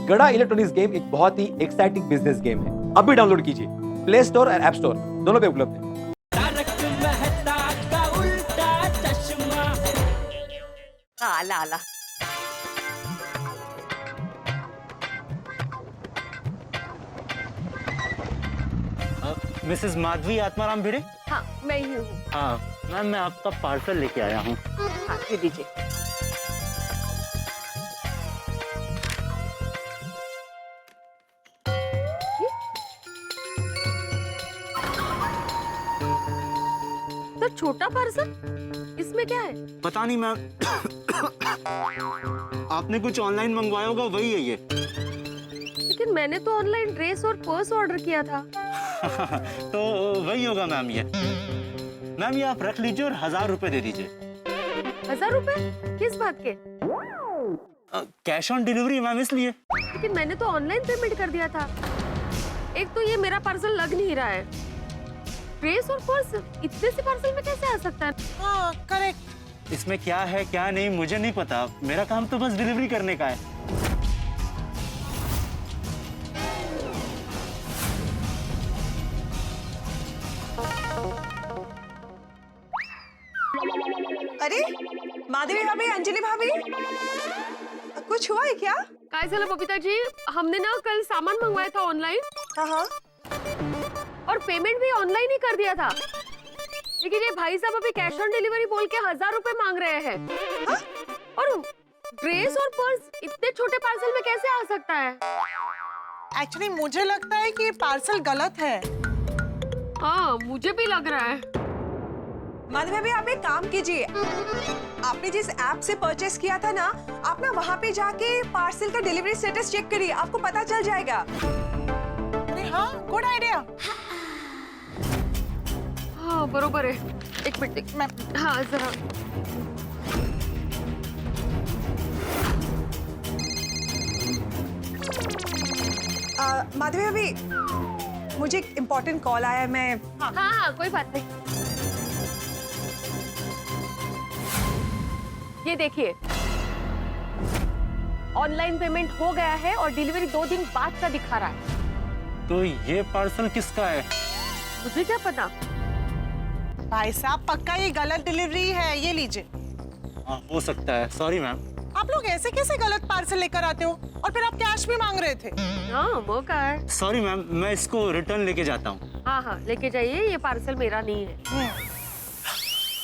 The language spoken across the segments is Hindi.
गड़ा इलेक्ट्रॉनिक्स गेम एक बहुत ही एक्साइटिंग बिजनेस गेम है। अभी डाउनलोड कीजिए, प्ले स्टोर और ऐप स्टोर दोनों पे उपलब्ध है। आला आला। मिसेस माधवी आत्माराम भिड़े। हाँ मैं ही हूँ। हाँ मैम, मैं आपका पार्सल लेके आया हूँ। हाँ ये दीजिए। तो छोटा पार्सल, इसमें क्या है? पता नहीं मैम, आपने कुछ ऑनलाइन मंगवाया होगा, वही है ये। लेकिन मैंने तो ऑनलाइन ड्रेस और पर्स ऑर्डर किया था। तो वही होगा मैम ये। मैम ये आप रख लीजिए और 1000 रुपए दे दीजिए। 1000 रुपए? किस बात के? कैश ऑन डिलीवरी मैम, इसलिए। लेकिन मैंने तो ऑनलाइन पेमेंट कर दिया था। एक तो ये मेरा पार्सल लग नहीं रहा है। ड्रेस और पर्स इतने से पार्सल में कैसे आ सकता है? हाँ करेक्ट। इसमें क्या है क्या नहीं मुझे नहीं पता, मेरा काम तो बस डिलीवरी करने का है। अरे माधवी भाभी, अंजलि भाभी, कुछ हुआ है क्या? काय झालं बबीता जी, हमने ना कल सामान मंगवाया था ऑनलाइन। हाँ हाँ। और पेमेंट भी ऑनलाइन ही कर दिया था। लेकिन ये भाई साहब अभी कैश ऑन डिलीवरी बोल के 1000 रुपए मांग रहे हैं। हाँ? और ड्रेस और पर्स इतने छोटे पार्सल में कैसे आ सकता है? एक्चुअली मुझे लगता है कि पार्सल गलत है। हाँ मुझे भी लग रहा है। माधवी भाभी, आप एक काम कीजिए, आपने जिस ऐप से परचेस किया था ना, आप ना वहाँ पे जाके पार्सल का डिलीवरी स्टेटस चेक करिए, आपको पता चल जाएगा। अरे हाँ, गुड आइडिया। हाँ बरोबर है। एक मिनट मैं, हाँ जरा। माधवी भाभी, मुझे एक इम्पोर्टेंट कॉल आया है, मैं हाँ कोई बात नहीं। ये देखिए, ऑनलाइन पेमेंट हो गया है और डिलीवरी 2 दिन बाद का दिखा रहा है। तो ये पार्सल किसका है? मुझे क्या पता। भाई साहब, पक्का ये गलत डिलीवरी है, ये लीजिए। हाँ हो सकता है, सॉरी मैम। आप लोग ऐसे कैसे गलत पार्सल लेकर आते हो और फिर आप कैश भी मांग रहे थे? हाँ वो का है। सॉरी मैम, मैं इसको रिटर्न लेके जाता हूँ। हाँ लेके जाइए, ये पार्सल मेरा नहीं है।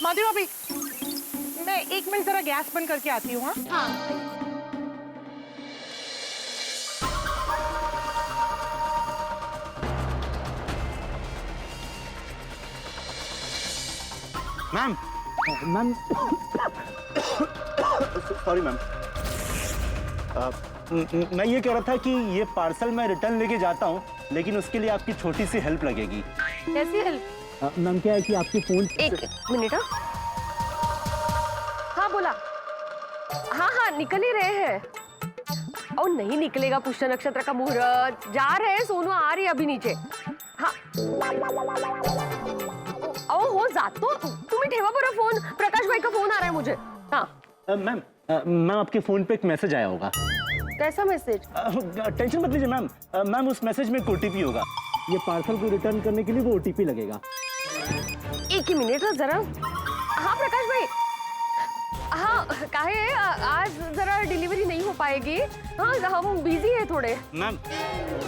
माधवी भाभी, मैं 1 मिनट जरा गैस बंद करके आती हूँ। हाँ मैम, मैम सॉरी मैम, मैं ये कह रहा था कि ये पार्सल मैं रिटर्न लेके जाता हूँ, लेकिन उसके लिए आपकी छोटी सी हेल्प लगेगी। कैसी हेल्प? मैम क्या है कि आपके फोन। एक मिनट। हाँ बोला। हाँ निकल ही रहे हैं। और नहीं निकलेगा, पुष्य नक्षत्र का मुहूर्त। जा रहे हैं, सोनू आ रही है अभी नीचे। हाँ हो जातो, तुम्ही ठेवा बरं फोन, प्रकाश भाई का फोन आ रहा है मुझे। हाँ मैम आपके फोन पे एक मैसेज आया होगा। कैसा मैसेज? टेंशन मत लीजिए मैम, मैम उस मैसेज में एक ओटीपी होगा। ये पार्सल को रिटर्न करने के लिए वो ओटीपी लगेगा। एक ही मिनट जरा। हाँ प्रकाश भाई, हाँ काहे आज जरा डिलीवरी नहीं हो पाएगी। हाँ हम बिजी है थोड़े। मैम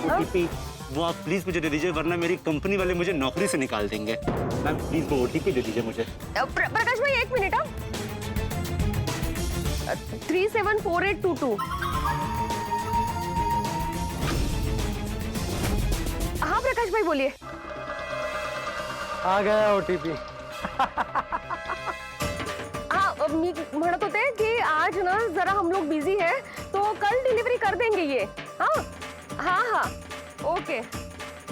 ओटीपी वो आप प्लीज मुझे दे दीजिए, वरना मेरी कंपनी वाले मुझे नौकरी से निकाल देंगे। मैम प्लीज वो ओटीपी दे दीजिए मुझे। प्रकाश भाई 1 मिनट। 374822। हाँ प्रकाश भाई बोलिए। आ गया ओटीपी। हाँ मी म्हणत होते कि आज ना जरा हम लोग बिजी है, तो कल डिलीवरी कर देंगे ये। हाँ ओके।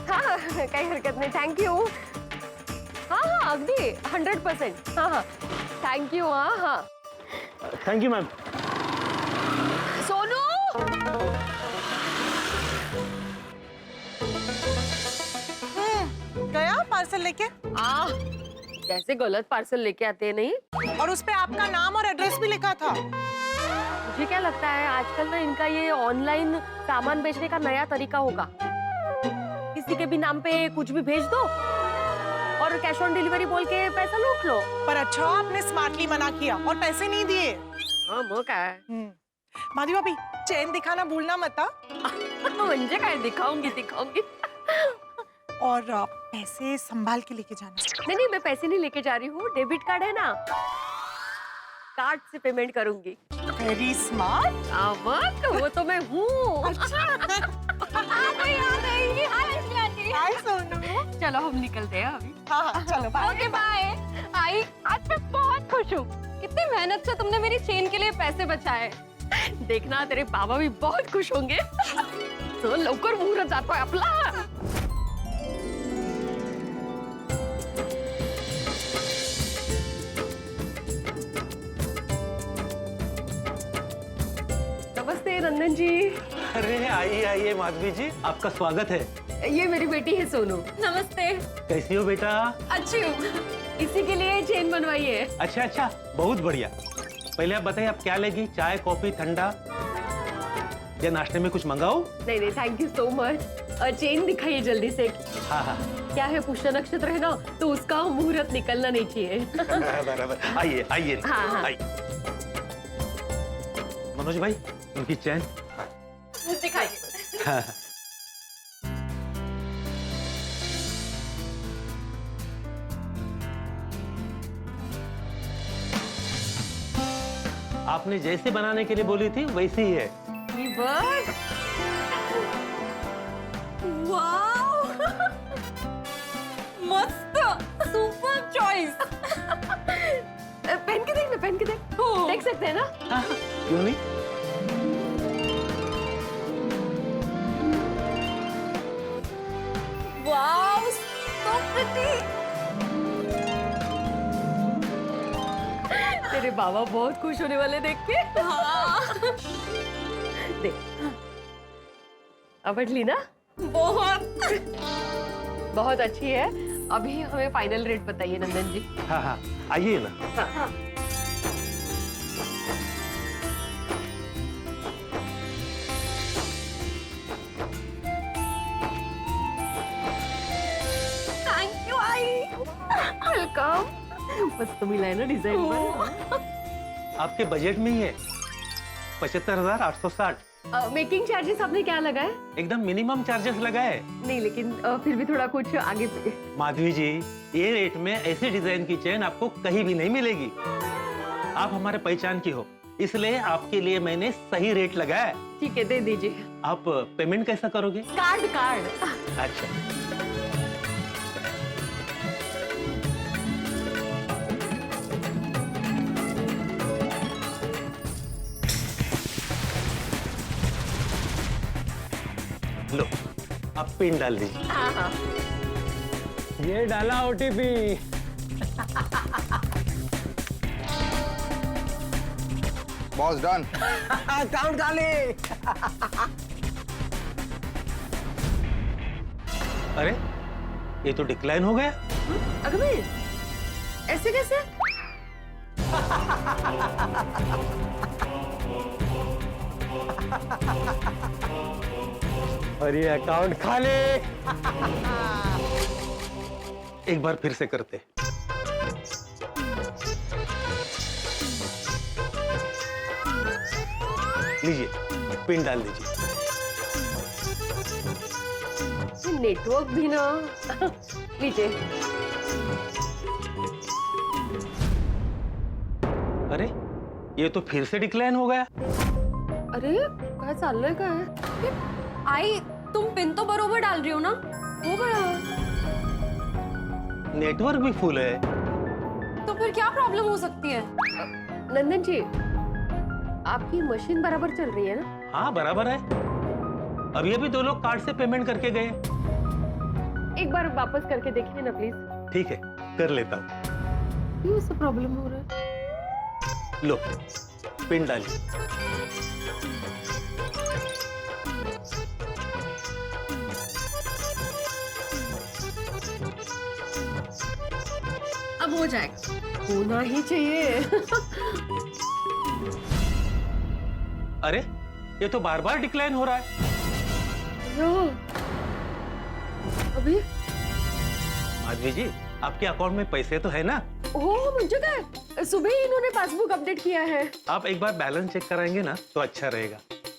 हाँ काही हरकत नाही, थँक यू। हाँ अगदी 100%। हाँ थँक यू। हाँ थैंक यू मैम। सोनू, गया पार्सल लेके? कैसे गलत पार्सल लेके आते हैं नहीं? और उस पे आपका नाम और एड्रेस भी लिखा था। मुझे मुझे क्या लगता है आजकल ना इनका ये ऑनलाइन सामान बेचने का नया तरीका होगा। किसी के भी नाम पे कुछ भी भेज दो और कैश ऑन डिलीवरी बोल के पैसा लूट लो। पर अच्छा आपने स्मार्टली मना किया और पैसे नहीं दिए। हाँ वो क्या है? माधवी भाभी चेन दिखाना भूलना मत हाँ? म्हणजे काय दिखाऊंगी। और पैसे संभाल के लेके जाना। नहीं मैं पैसे नहीं लेके जा रही हूँ, डेबिट कार्ड है ना, कार्ड से पेमेंट करूंगी। Very smart. वो तो मैं हूँ। हाय सोनू। चलो हम निकलते हैं अभी। हाँ चलो बाय। Okay bye. आई आज मैं बहुत खुश हूँ, कितनी मेहनत से तुमने मेरी चेन के लिए पैसे बचाए। देखना तेरे बाबा भी बहुत खुश होंगे। तो लवकर मुहूर्त जातो है आपला। नमस्ते नंदन जी। अरे आइए आइए माधवी जी, आपका स्वागत है। ये मेरी बेटी है सोनू। नमस्ते। कैसी हो बेटा? अच्छी हूँ। इसी के लिए चेन बनवाई है। अच्छा, बहुत बढ़िया। पहले आप बताइए आप क्या लेगी, चाय कॉफी ठंडा या नाश्ते में कुछ मंगाओ? नहीं thank you so much. Chain दिखाइए जल्दी से। हाँ क्या है पुष्य नक्षत्र है ना, तो उसका मुहूर्त निकलना नहीं चाहिए। बराबर। आइए हाँ। आइए। मनोज भाई उनकी चैन दिखाइए। हाँ। आपने जैसे बनाने के लिए बोली थी वैसी ही है। वाओ मस्त, सुपर चॉइस। पहन के देख सकते हैं ना? हाँ, क्यों नहीं? Wow so pretty. तेरे बाबा बहुत खुश होने वाले देख के। हाँ। देख आवड़ ली ना? बहुत अच्छी है। अभी हमें फाइनल रेट बताइए नंदन जी। हाँ आइए ना। Thank you I. वेलकम। मस्त मिला है ना डिजाइन में। आपके बजट में ही है 75,860। मेकिंग चार्जेस आपने क्या लगाए? एकदम मिनिमम चार्जेस लगाए। नहीं लेकिन फिर भी थोड़ा कुछ आगे पे। माधवी जी ये रेट में ऐसी डिजाइन की चेन आपको कहीं भी नहीं मिलेगी। आप हमारे पहचान की हो, इसलिए आपके लिए मैंने सही रेट लगाया। ठीक है दे दीजिए। आप पेमेंट कैसा करोगे? कार्ड। अच्छा लो आप पिन डाल दीजिए। हाँ। ये डाला ओटीपी। Boss done. अकाउंट डाले। अरे ये तो डिक्लाइन हो गया। अगर मैं ऐसे कैसे? और ये अकाउंट खाली। एक बार फिर से करते। लीजिए पिन डाल दीजिए। नेटवर्क भी ना। लीजिए। अरे ये तो फिर से डिक्लाइन हो गया। अरे काय चाललंय काय? आई तुम पिन तो बरोबर डाल रही हो ना? हो गया। नेटवर्क भी फुल है। तो फिर क्या प्रॉब्लम हो सकती है? नंदन जी आपकी मशीन बराबर चल रही है ना? हाँ बराबर है। अभी अभी दो लोग कार्ड से पेमेंट करके गए। एक बार वापस करके देखिए ना प्लीज। ठीक है कर लेता हूँ। क्यों ऐसा प्रॉब्लम हो रहा है? लो पिन डालिए। अब हो जाएगा। होना ही चाहिए। अरे ये तो बार बार डिक्लाइन हो रहा है। अभी माधवी जी, आपके अकाउंट में पैसे तो है ना? हो मुझे क्या, सुबह ही इन्होंने पासबुक अपडेट किया है। आप एक बार बैलेंस चेक कराएंगे ना तो अच्छा रहेगा।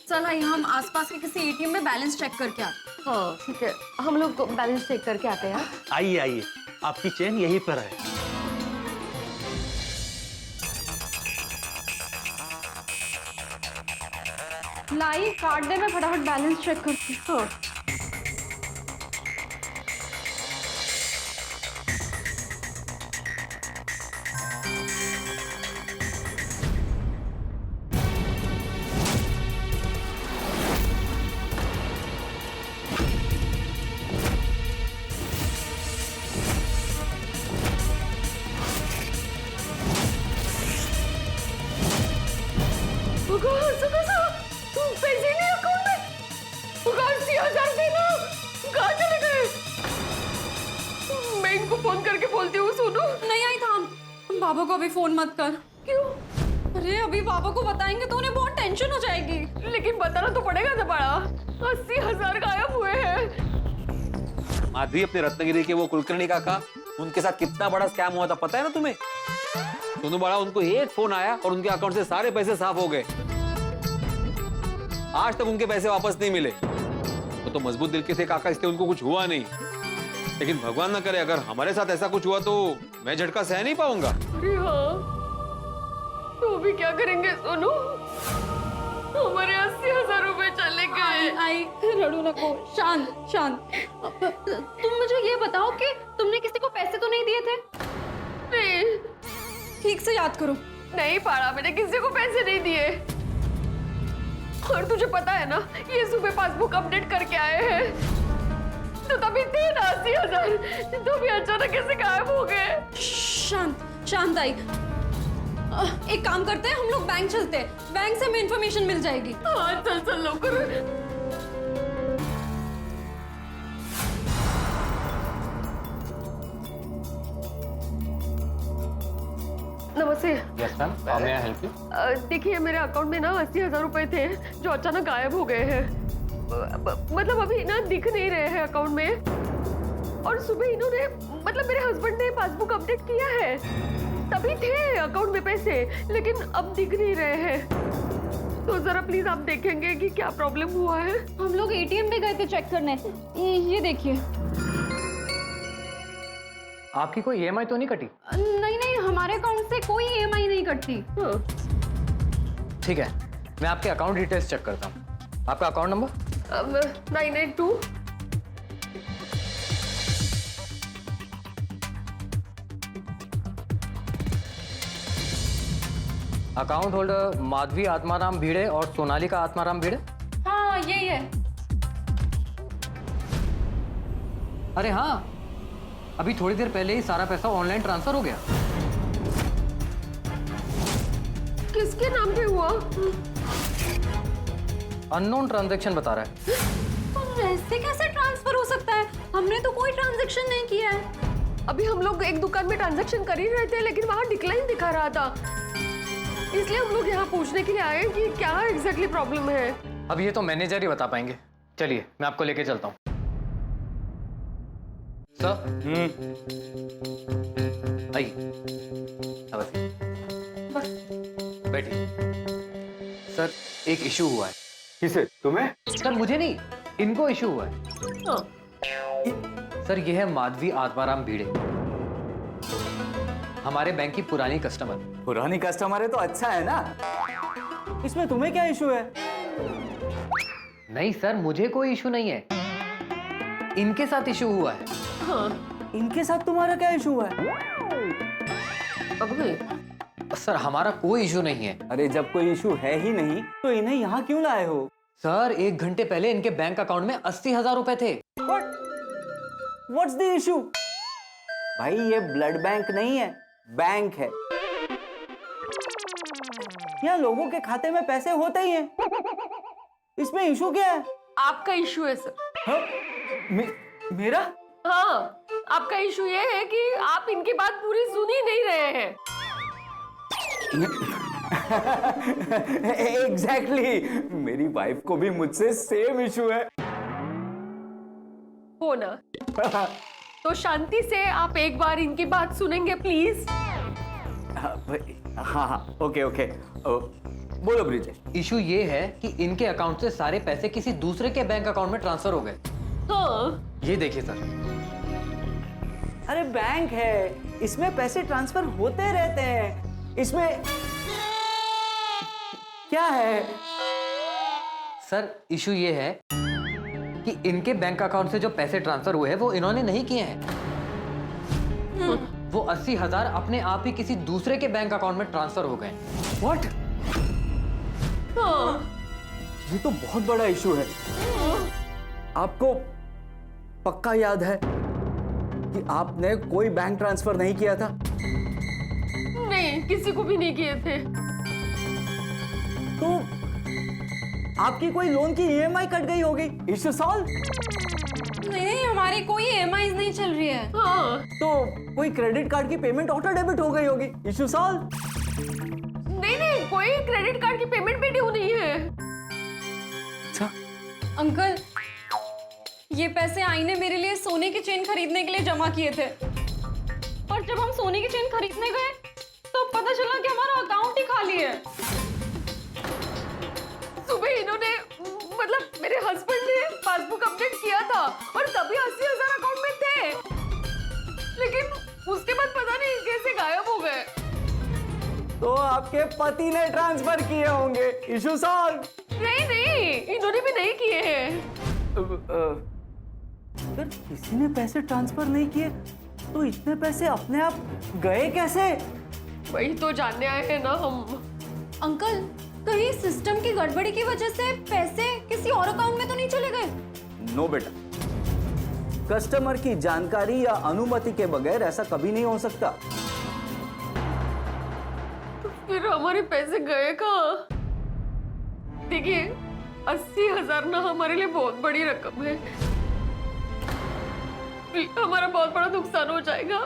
चल आई हम आसपास के किसी एटीएम में बैलेंस चेक करके आते। हाँ ठीक है, हम लोग बैलेंस चेक करके आते हैं। आइए आइए, आपकी चेन यहीं पर है। लाई कार्ड दे, मैं फटाफट बैलेंस चेक करती हूँ। पैसे नहीं अकाउंट में, 80,000 देना, कहाँ चले गए? मैं इनको फोन करके बोलती हूँ। सोनू नहीं आई थाम, बाबा को अभी फोन मत कर। क्यों? अरे अभी बाबा को बताएंगे तो उन्हें बहुत टेंशन हो जाएगी। लेकिन बताना तो पड़ेगा ना बड़ा, 80,000 गायब हुए हैं। माधवी, अपने रत्नगिरी के वो कुलकर्णी काका, उनके साथ कितना बड़ा स्कैम हुआ था पता है ना तुम्हें? सोनू बड़ा, उनको एक फोन आया और उनके अकाउंट से सारे पैसे साफ हो गए। आज तक उनके पैसे वापस नहीं मिले। वो तो मजबूत दिल के थे काका, इसलिए उनको कुछ हुआ नहीं। लेकिन भगवान ना करे अगर हमारे साथ ऐसा कुछ हुआ तो मैं झटका सह नहीं पाऊंगा। अरे हाँ, तो अभी क्या करेंगे सोनू? हमारे 80,000 रुपए चले गए। आई रड़ू नको, शांत शांत। तुम मुझे ये बताओ कि तुमने किसी को पैसे तो नहीं दिए थे? नहीं, ठीक से याद करो। नहीं पाड़ा, मैंने किसी को पैसे नहीं दिए। और तुझे पता है ना, ये सुबह पासबुक अपडेट करके आए हैं, तो तभी थे ना 80,000, तो भी अचानक कैसे गायब हो गए? शांत शांत आई। एक काम करते हैं, हम लोग बैंक चलते हैं, बैंक से हमें इंफॉर्मेशन मिल जाएगी। हाँ चल चल लवकर। नमस्ते। Yes ma'am, how may I help you? देखिए, मेरे अकाउंट में ना 80,000 रुपए थे जो अचानक गायब हो गए हैं। मतलब अभी ना दिख नहीं रहे हैं अकाउंट में। और सुबह इन्होंने, मतलब मेरे हस्बैंड ने पासबुक अपडेट किया है, तभी थे अकाउंट में पैसे, लेकिन अब दिख नहीं रहे हैं। तो जरा प्लीज आप देखेंगे कि क्या प्रॉब्लम हुआ है। हम लोग एटीएम भी गए थे चेक करने। ये देखिए। आपकी कोई ईएमआई तो नहीं कटी? नहीं नहीं, हमारे अकाउंट से कोई ईएमआई नहीं कटती। हाँ। ठीक है, मैं आपके अकाउंट डिटेल्स चेक करता हूँ। आपका account number? 982। Account holder Madhavi Atmaram Bhide और सोनालिका आत्माराम भिड़े। हाँ यही है। अरे हाँ, अभी थोड़ी देर पहले ही सारा पैसा ऑनलाइन ट्रांसफर हो गया। किसके नाम पे हुआ? अननोन ट्रांजैक्शन बता रहा है। तो ऐसे कैसे ट्रांसफर हो सकता है? हमने तो कोई ट्रांजैक्शन नहीं किया है। अभी हम लोग एक दुकान में ट्रांजैक्शन कर ही रहे थे, लेकिन वहाँ डिक्लाइन दिखा रहा था, इसलिए हम लोग यहाँ पूछने के लिए आए कि क्या एग्जैक्टली प्रॉब्लम है। अब ये तो मैनेजर ही बता पाएंगे। चलिए, मैं आपको लेके चलता हूँ। सर, आइए, बस बैठिए। सर, एक इशू हुआ है। किसे? तुम्हें? सर मुझे नहीं, इनको इशू हुआ है। हाँ। सर, ये है माधवी आत्माराम भिड़े, हमारे बैंक की पुरानी कस्टमर। पुरानी कस्टमर है तो अच्छा है ना, इसमें तुम्हें क्या इशू है? नहीं सर, मुझे कोई इशू नहीं है, इनके साथ इशू हुआ है। हाँ। इनके साथ तुम्हारा क्या इशू है? सर, हमारा कोई इशू नहीं है। अरे जब कोई इशू है ही नहीं तो इन्हें यहाँ क्यों लाए हो? सर, 1 घंटे पहले इनके बैंक अकाउंट में 80,000 रुपए थे। What's the issue? भाई ये ब्लड बैंक नहीं है, बैंक है। यहाँ लोगों के खाते में पैसे होते ही हैं। इसमें इशू क्या है? आपका इशू है सर। हाँ? मेरा? हाँ, आपका इशू ये है कि आप इनकी बात पूरी सुन ही नहीं रहे हैं। एग्जैक्टली मेरी वाइफ को भी मुझसे सेम इशू है। हो ना, तो शांति से आप एक बार इनकी बात सुनेंगे प्लीज। हाँ, ओके ओके, बोलो ब्रिजेश। इशू ये है कि इनके अकाउंट से सारे पैसे किसी दूसरे के बैंक अकाउंट में ट्रांसफर हो गए। हाँ, ये देखिए सर। अरे बैंक है, इसमें पैसे ट्रांसफर होते रहते हैं, इसमें क्या है? सर इशू ये है कि इनके बैंक अकाउंट से जो पैसे ट्रांसफर हुए हैं वो इन्होंने नहीं किए हैं। वो 80,000 अपने आप ही किसी दूसरे के बैंक अकाउंट में ट्रांसफर हो गए। व्हाट? हाँ, ये तो बहुत बड़ा इशू है। आपको पक्का याद है कि आपने कोई बैंक ट्रांसफर नहीं किया था? नहीं, किसी को भी नहीं किए थे। तो आपकी कोई लोन की ईएमआई कट गई होगी। Issue solve. नहीं, हमारी कोई EMIs नहीं चल रही है। हाँ, तो कोई क्रेडिट कार्ड की पेमेंट ऑटो डेबिट हो गई होगी। Issue solve. नहीं, कोई क्रेडिट कार्ड की पेमेंट भी ड्यू नहीं है। अंकल, ये पैसे आई ने मेरे लिए सोने की चेन खरीदने के लिए जमा किए थे, और जब हम सोने की चेन खरीदने गए तो पता चला कि हमारा अकाउंट ही खाली है। सुबह इन्होंने, मतलब मेरे हस्बैंड ने पासबुक अपडेट किया था और तभी 80,000 अकाउंट में थे, लेकिन उसके बाद पता नहीं कैसे गायब हो गए। तो आपके पति ने ट्रांसफर किए होंगे। Issue solve. नहीं, इन्होंने भी नहीं किए हैं। अगर किसी ने पैसे ट्रांसफर नहीं किए तो इतने पैसे अपने आप गए कैसे? वही तो जानने आए हैं ना हम। अंकल, कहीं सिस्टम की गड़बड़ी की वजह से पैसे किसी और अकाउंट में तो नहीं चले गए? नो बेटा, कस्टमर की जानकारी या अनुमति के बगैर ऐसा कभी नहीं हो सकता। फिर हमारे पैसे गए कहाँ? देखिए, 80,000 ना हमारे लिए बहुत बड़ी रकम है। हमारा बहुत बड़ा नुकसान हो जाएगा।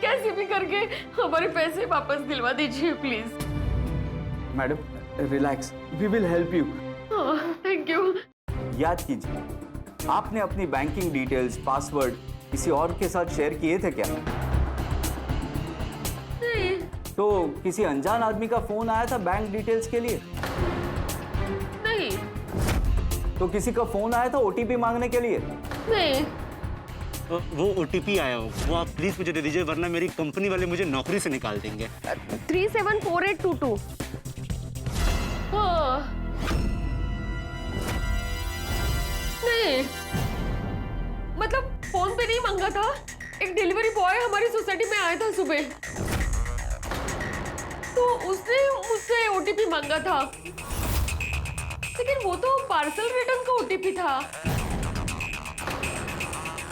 कैसे भी करके हमारे पैसे वापस दिलवा दीजिए please. Madam relax, we will help you. Thank you. याद कीजिए, आपने अपनी बैंकिंग डिटेल्स, पासवर्ड किसी और के साथ शेयर किए थे क्या? नहीं, तो किसी अनजान आदमी का फोन आया था बैंक डिटेल्स के लिए? नहीं, तो किसी का फोन आया था ओटीपी मांगने के लिए? नहीं। वो ओटीपी आया हो, वो आप प्लीज मुझे दे दीजिए, वरना मेरी कंपनी वाले मुझे नौकरी से निकाल देंगे। 374822। हाँ, नहीं, मतलब फोन पे नहीं मांगा था। एक डिलीवरी बॉय हमारी सोसाइटी में आया था सुबह, तो उसने मुझसे ओटीपी मांगा था, लेकिन वो तो पार्सल रिटर्न का ओटीपी था।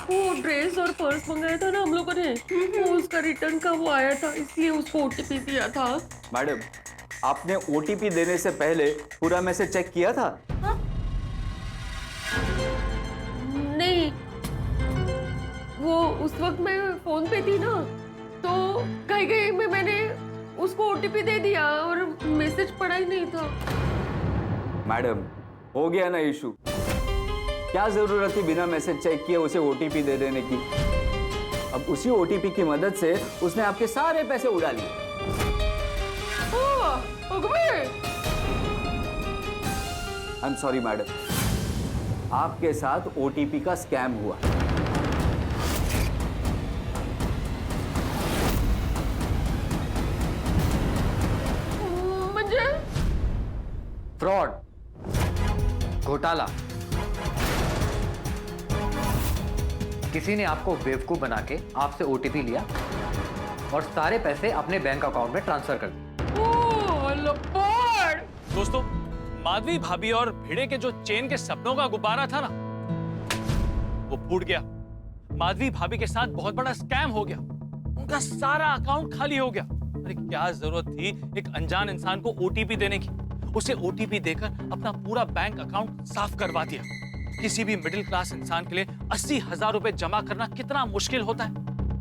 वो ड्रेस और पर्स मंगाया था ना हम लोगों ने, वो उसका रिटर्न का वो आया था, इसलिए उसको ओटीपी दिया था। मैडम, आपने ओटीपी देने से पहले पूरा मैसेज चेक किया था? हाँ? नहीं, वो उस वक्त मैं फोन पे थी ना, तो कहीं में मैंने उसको ओटीपी दे दिया और मैसेज पड़ा ही नहीं था। मैडम, हो गया ना इशू। क्या जरूरत थी बिना मैसेज चेक किए उसे ओटीपी दे देने की? अब उसी ओटीपी की मदद से उसने आपके सारे पैसे उड़ा लिए। आई एम सॉरी मैडम, आपके साथ ओटीपी का स्कैम हुआ। म्हणजे? फ्रॉड, घोटाला। किसी ने आपको बेवकूफ बना के आपसे ओटीपी लिया और सारे पैसे अपने बैंक अकाउंट में ट्रांसफर कर दिए। ओह, लपड़! दोस्तों, माधवी भाभी और भिड़े के जो चेन के सपनों का गुब्बारा था ना, वो फूट गया। माधवी भाभी के साथ बहुत बड़ा स्कैम हो गया, उनका सारा अकाउंट खाली हो गया। अरे क्या जरूरत थी एक अनजान इंसान को ओटीपी देने की? उसे ओटीपी देकर अपना पूरा बैंक अकाउंट साफ करवा दिया। किसी भी मिडिल क्लास इंसान के लिए 80,000 रुपए जमा करना कितना मुश्किल होता है।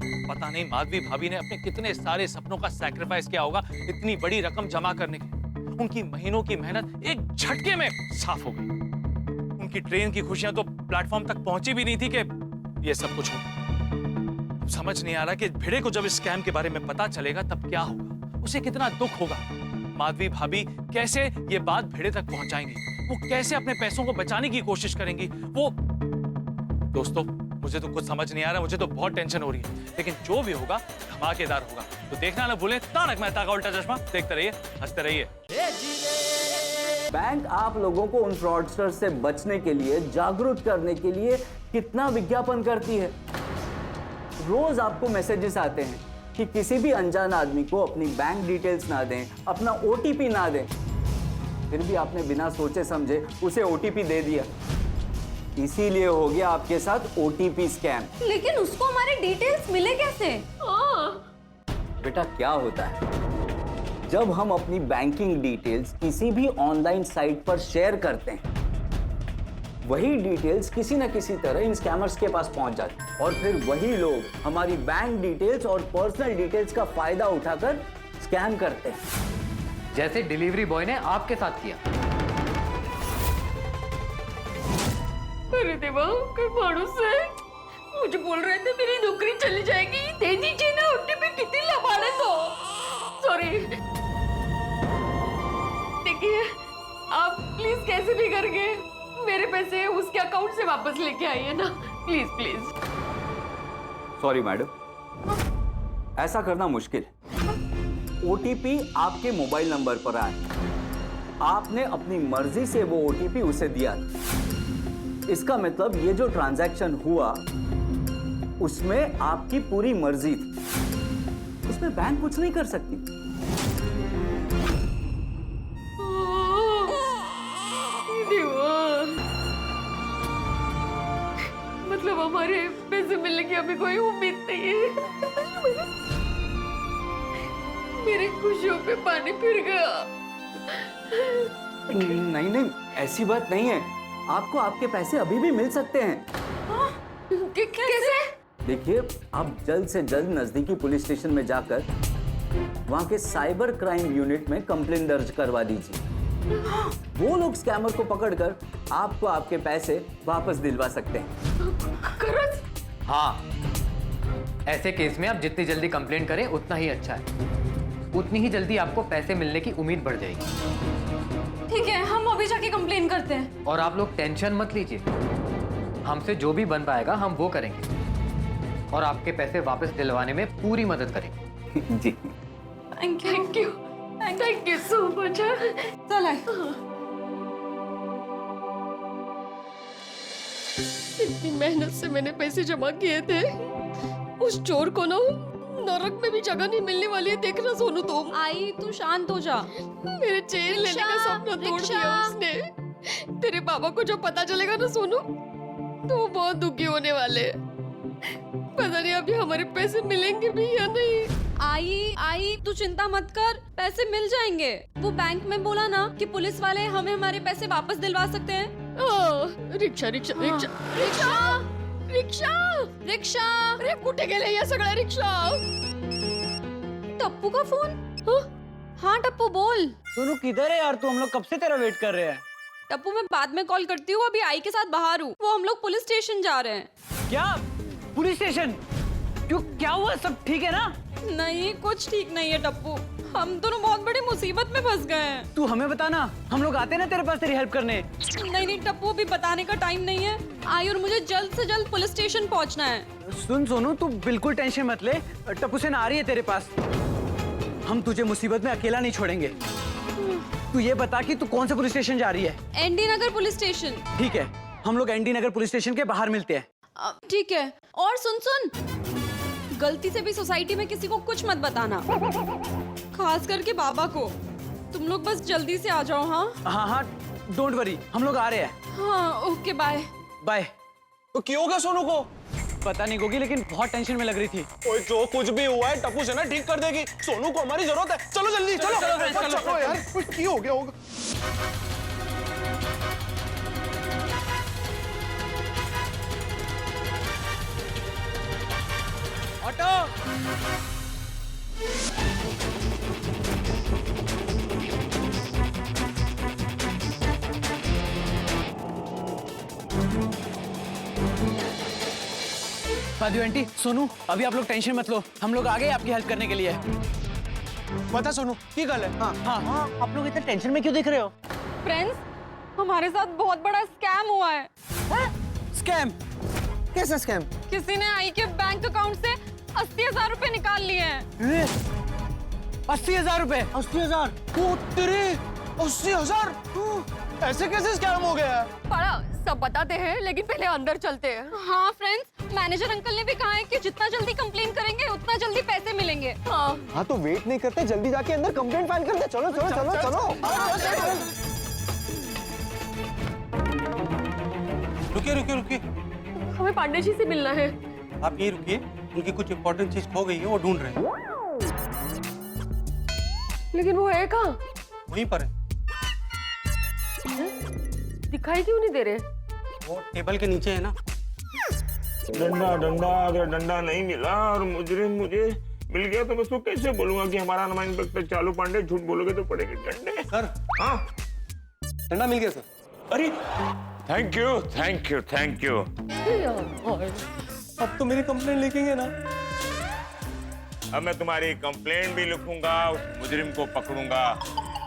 पता नहीं माधवी भाभी ने अपने कितने सारे सपनों का सैक्रिफाइस किया होगा इतनी बड़ी रकम जमा करने के। उनकी महीनों की मेहनत एक झटके में साफ हो गई। उनकी ट्रेन की खुशियां तो प्लेटफॉर्म तक पहुंची भी नहीं थी कि ये सब कुछ हो। समझ नहीं आ रहा कि भिड़े को जब इस स्कैम के बारे में पता चलेगा तब क्या होगा, उसे कितना दुख होगा। माधवी भाभी कैसे ये बात भिड़े तक पहुंचाएंगी, वो कैसे अपने पैसों को बचाने की कोशिश करेंगी। वो दोस्तों, मुझे तो कुछ समझ नहीं आ रहा, मुझे तो बहुत टेंशन हो रही है। लेकिन जो भी होगा धमाकेदार होगा। तो देखना ना भूलें तारक मेहता का उल्टा चश्मा। देखते रहिए, हंसते रहिए। बैंक आप लोगों को उन फ्रॉडस्टर से बचने के लिए, जागरूक करने के लिए कितना विज्ञापन करती है। रोज आपको मैसेजेस आते हैं कि किसी भी अनजान आदमी को अपनी बैंक डिटेल्स ना दें, अपना ओटीपी ना दें। फिर भी आपने बिना सोचे समझे उसे ओटीपी दे दिया। इसीलिए हो गया आपके साथ ओटीपी स्कैम। लेकिन उसको हमारे डिटेल्स मिले कैसे? बेटा क्या होता है, जब हम अपनी बैंकिंग डिटेल्स किसी भी ऑनलाइन साइट पर शेयर करते हैं, वही डिटेल्स किसी न किसी तरह इन स्कैमर्स के पास पहुंच जाती है और फिर वही लोग हमारी बैंक डिटेल्स और पर्सनल डिटेल्स का फायदा उठाकर स्कैम करते हैं। जैसे डिलीवरी बॉय ने आपके साथ किया। अरे देवा, कोई मानुस है, मुझे बोल रहे थे मेरी नौकरी चली जाएगी, दे दीजिए ना ओटीपी, कितनी लबाड़े तो। सॉरी। देखिए, आप प्लीज कैसे भी करके मेरे पैसे उसके अकाउंट से वापस लेके आइए ना, प्लीज प्लीज। सॉरी मैडम, ऐसा करना मुश्किल है। ओटीपी आपके मोबाइल नंबर पर आया, आपने अपनी मर्जी से वो ओटीपी उसे दिया। इसका मतलब ये जो ट्रांजैक्शन हुआ उसमें आपकी पूरी मर्जी थी, उसमें बैंक कुछ नहीं कर सकती। मतलब हमारे पैसे मिलने की अभी कोई उम्मीद नहीं है। मेरी खुशियों पे पानी फिर गया। नहीं नहीं, ऐसी बात नहीं है, आपको आपके पैसे अभी भी मिल सकते हैं। कैसे? देखिए, आप जल्द से जल्द नजदीकी पुलिस स्टेशन में जाकर वहां के साइबर क्राइम यूनिट में कंप्लेन दर्ज करवा दीजिए। वो लोग स्कैमर को पकड़कर आपको आपके पैसे वापस दिलवा सकते हैं। हाँ, ऐसे केस में आप जितनी जल्दी कंप्लेंट करें उतना ही अच्छा है। उतनी ही जल्दी आपको पैसे मिलने की उम्मीद बढ़ जाएगी। ठीक है, हम अभी जाके कंप्लेन करते हैं। और आप लोग टेंशन मत लीजिए, हमसे जो भी बन पाएगा हम वो करेंगे और आपके पैसे वापस दिलवाने में पूरी मदद करेंगे। जी थैंक यू सो मच। चल आए। इतनी मेहनत से मैंने पैसे जमा किए थे, उस चोर को ना नरक में भी जगह नहीं मिलने वाली है। देखना सोनू, तुम आई, तू शांत हो जा। मेरे चेन लेने का सपना तोड़ दिया उसने। तेरे पापा को जब पता चलेगा ना सोनू, तो वो बहुत दुखी होने वाले हैं। पता नहीं अभी हमारे पैसे मिलेंगे भी या नहीं। आई, तू चिंता मत कर, पैसे मिल जाएंगे। वो बैंक में बोला ना कि पुलिस वाले हमें हमारे पैसे वापस दिलवा सकते हैं। Rickshaw rickshaw rickshaw rickshaw rickshaw rickshaw, अरे कुठे गेले या सगळ्या रिक्शा? टप्पू का फोन? हाँ टप्पू बोल। सोनू किधर है यार तू? हम लोग कब से तेरा वेट कर रहे हैं। टप्पू मैं बाद में कॉल करती हूँ, अभी आई के साथ बाहर हूँ। वो हम लोग पुलिस स्टेशन जा रहे हैं। क्या पुलिस स्टेशन? क्यों, क्या हुआ? सब ठीक है ना? नहीं, कुछ ठीक नहीं है टप्पू, हम दोनों बहुत बड़ी मुसीबत में फंस गए हैं। तू हमें बता ना, हम लोग आते ना तेरे पास तेरी हेल्प करने। नहीं टप्पू, अभी बताने का टाइम नहीं है। आई और मुझे जल्द से जल्द पुलिस स्टेशन पहुंचना है। सुन सोनू, तू बिल्कुल टेंशन मत ले, टप्पू सेन आ रही है तेरे पास। हम तुझे मुसीबत में अकेला नहीं छोड़ेंगे। तू ये बता कि तू कौन से पुलिस स्टेशन जा रही है? एनडी नगर पुलिस स्टेशन। ठीक है, हम लोग एनडी नगर पुलिस स्टेशन के बाहर मिलते हैं। ठीक है, और सुन, गलती से भी सोसाइटी में किसी को कुछ मत बताना, खास करके बाबा को। तुम लोग बस जल्दी से आ जाओ। हाँ, डोंट वरी, हम लोग आ रहे हैं। हाँ, ओके, बाय बाय। तो क्यों होगा सोनू को? पता नहीं गोगी, लेकिन बहुत टेंशन में लग रही थी। ओए, जो कुछ भी हुआ है टप्पू से ना ठीक कर देगी। सोनू को हमारी जरूरत है। चलो जल्दी, चलो यार, कुछ क्यों हो गया होगा। और हटो। माधवी आंटी, सोनू, अभी आप लोग टेंशन मत लो, हम लोग आ गए आपकी हेल्प करने के लिए। बता सोनू की गल है? हाँ, आप लोग इतने टेंशन में क्यों दिख रहे हो? फ्रेंड्स, हमारे साथ बहुत बड़ा स्कैम हुआ है। स्कैम? कैसा स्कैम? किसी ने आई के बैंक अकाउंट से 80,000 रुपए निकाल लिए हैं। 80,000 रुपए? 80,000? ओ तेरे 80,000? ऐसे कैसे स्कैम हो गया? पड़ा सब बताते हैं, लेकिन पहले अंदर चलते हैं। हाँ फ्रेंड्स, मैनेजर अंकल ने भी कहा है कि जितना जल्दी कंप्लेन करेंगे उतना जल्दी पैसे मिलेंगे। हाँ तो वेट नहीं करते, जल्दी जाके अंदर कंप्लेंट फाइल करते। चलो चलो चलो चलो। रुकिए रुकिए रुकिए, हमें पांडे जी से मिलना है। आप यही रुकिए, उनकी कुछ इंपॉर्टेंट चीज खो गई है, वो ढूंढ रहे हैं। लेकिन वो है कहाँ? वहीं पर है, दिखाई क्यों नहीं दे रहे? वो टेबल के नीचे है ना। डंडा डंडा, अगर डंडा नहीं मिला और मुजरिम मुझे मिल गया तो मैं उसको कैसे बोलूंगा कि हमारा नाम इंस्पेक्टर चालू पांडे? झूठ बोलोगे तो पड़ेंगे डंडे। सर, हाँ डंडा मिल गया सर। अरे thank you thank you thank you. अब तो मेरी कंप्लेंट लिखेंगे ना? अब मैं तुम्हारी कंप्लेंट भी लिखूंगा, उस मुजरिम को पकड़ूंगा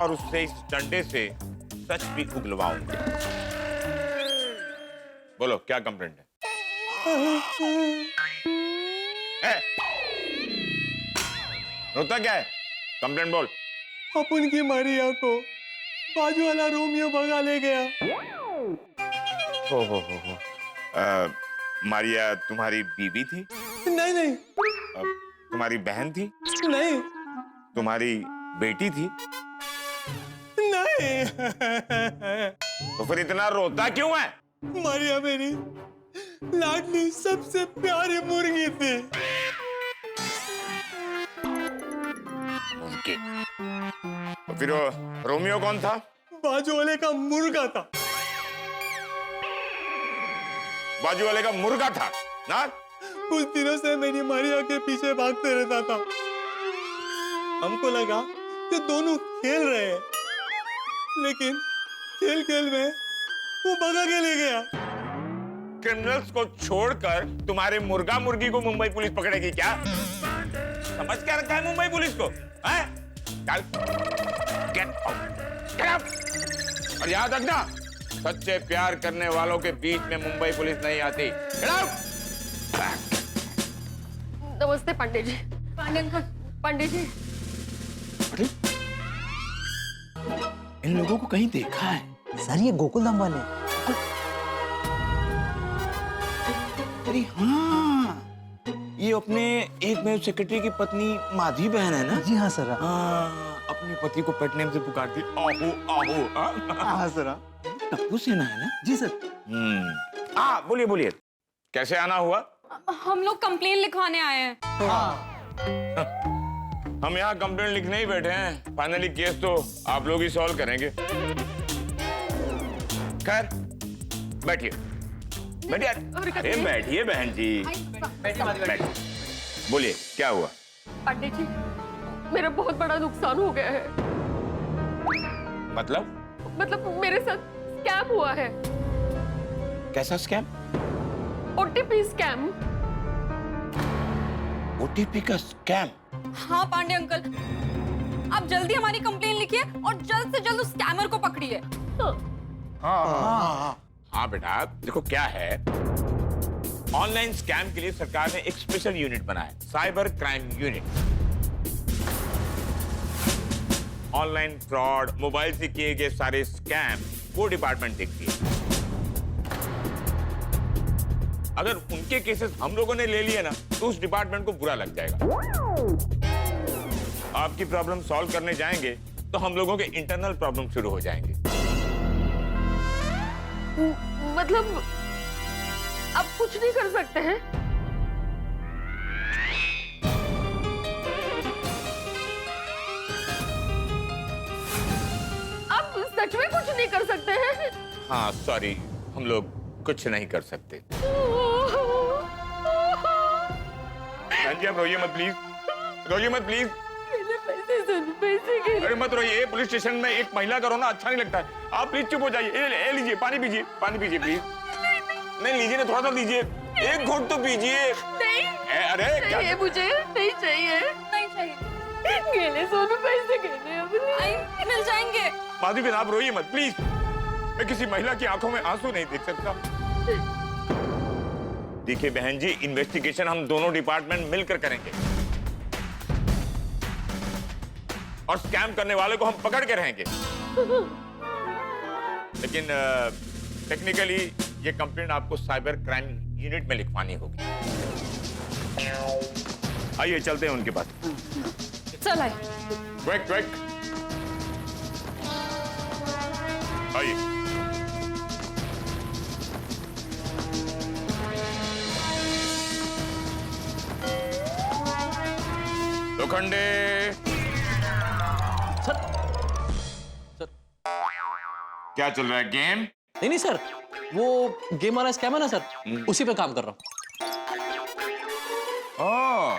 और उससे इस डंडे से सच भी उगलवाऊंगा। बोलो क्या कंप्लेंट है? रोता क्या है? कंप्लेंट बोल। अपन की मारिया को बाजू वाला रोमियो भगा ले गया। हो। मारिया तुम्हारी बीवी थी? नहीं नहीं। तुम्हारी बहन थी? नहीं। तुम्हारी बेटी थी? नहीं। तो फिर इतना रोता क्यों है? मारिया मेरी लाडली सबसे प्यारी मुर्गी थी। मुर्गी? तो फिर रोमियो कौन था? बाजू वाले का मुर्गा था। बाजू वाले का मुर्गा था ना? कुछ दिनों से मेरी मारिया के पीछे भागते रहता था। हमको लगा कि दोनों खेल रहे हैं, लेकिन खेल खेल में वो भगा के ले गया। क्रिमिनल्स को छोड़कर तुम्हारे मुर्गा मुर्गी को मुंबई पुलिस पकड़ेगी क्या? समझ क्या रखा है मुंबई पुलिस को? हैं? Get out. और याद रखना, सच्चे प्यार करने वालों के बीच में मुंबई पुलिस नहीं आती। नमस्ते पांडे जी। पांडे जी, इन लोगों को कहीं देखा है? सर, ये गोकुल धाम वाले। अरे हाँ, ये अपने एक मेल सेक्रेटरी की पत्नी माधवी बहन है ना? जी हाँ सर। हाँ, अपने पति को पेट नेम से पुकारती आहू आहू। हाँ सर। टप्पू सेना है ना? जी सर। हाँ बोलिए बोलिए, कैसे आना हुआ? हम लोग कंप्लेन लिखवाने आए हैं। हम यहाँ कंप्लेंट लिखने ही बैठे हैं, फाइनली केस तो आप लोग ही सॉल्व करेंगे। खैर बैठिए बैठिए। अरे बैठिए बहन जी, बैठिए। बोलिए क्या हुआ? पांडे जी, मेरा बहुत बड़ा नुकसान हो गया है। मतलब मेरे साथ स्कैम हुआ है। कैसा स्कैम? OTP scam. ओटीपी का स्कैम? हाँ पांडे अंकल, आप जल्दी हमारी कंप्लेन लिखिए और जल्द से जल्द उस स्कैमर को पकड़िए। हाँ बेटा, देखो क्या है, ऑनलाइन स्कैम के लिए सरकार ने एक स्पेशल यूनिट बनाया है, cyber crime unit. Online fraud, mobile से किए गए सारे स्कैम वो डिपार्टमेंट देखती है। अगर उनके केसेस हम लोगों ने ले लिए ना, तो उस डिपार्टमेंट को बुरा लग जाएगा। आपकी प्रॉब्लम सॉल्व करने जाएंगे तो हम लोगों के इंटरनल प्रॉब्लम शुरू हो जाएंगे। मतलब आप कुछ नहीं कर सकते हैं? आप सच में कुछ नहीं कर सकते हैं? हाँ सॉरी, हम लोग कुछ नहीं कर सकते। बहन जी आप रोइए मत प्लीज, रोइए मत प्लीज। पैसे अरे मत रोइए, पुलिस स्टेशन में एक महिला का रोना अच्छा नहीं लगता है। आप प्लीज चुप हो जाइए। ये लीजिए पानी पीजिए, पानी पीजिए प्लीज। नहीं लीजिए ना, थोड़ा सा लीजिए, एक घूंट तो पीजिए। नहीं अरे क्या चाहिए मुझे, नहीं चाहिए, नहीं चाहिए। गेले सोनू पैसे गेले मिल जाएंगे। माधवी बहन आप रोइए मत प्लीज। मैं किसी महिला की आंखों में आंसू नहीं देख सकता। देखिए बहन जी, इन्वेस्टिगेशन हम दोनों डिपार्टमेंट मिलकर करेंगे और स्कैम करने वाले को हम पकड़ के रहेंगे। लेकिन टेक्निकली ये कंप्लेंट आपको साइबर क्राइम यूनिट में लिखवानी होगी। आइए चलते हैं उनके पास। चल आए। क्विक क्विक आइए। लोखंडे सर क्या चल रहा है? गेम? नहीं सर, वो गेम वाला स्कैम है ना सर, उसी पे काम कर रहा हूँ। Oh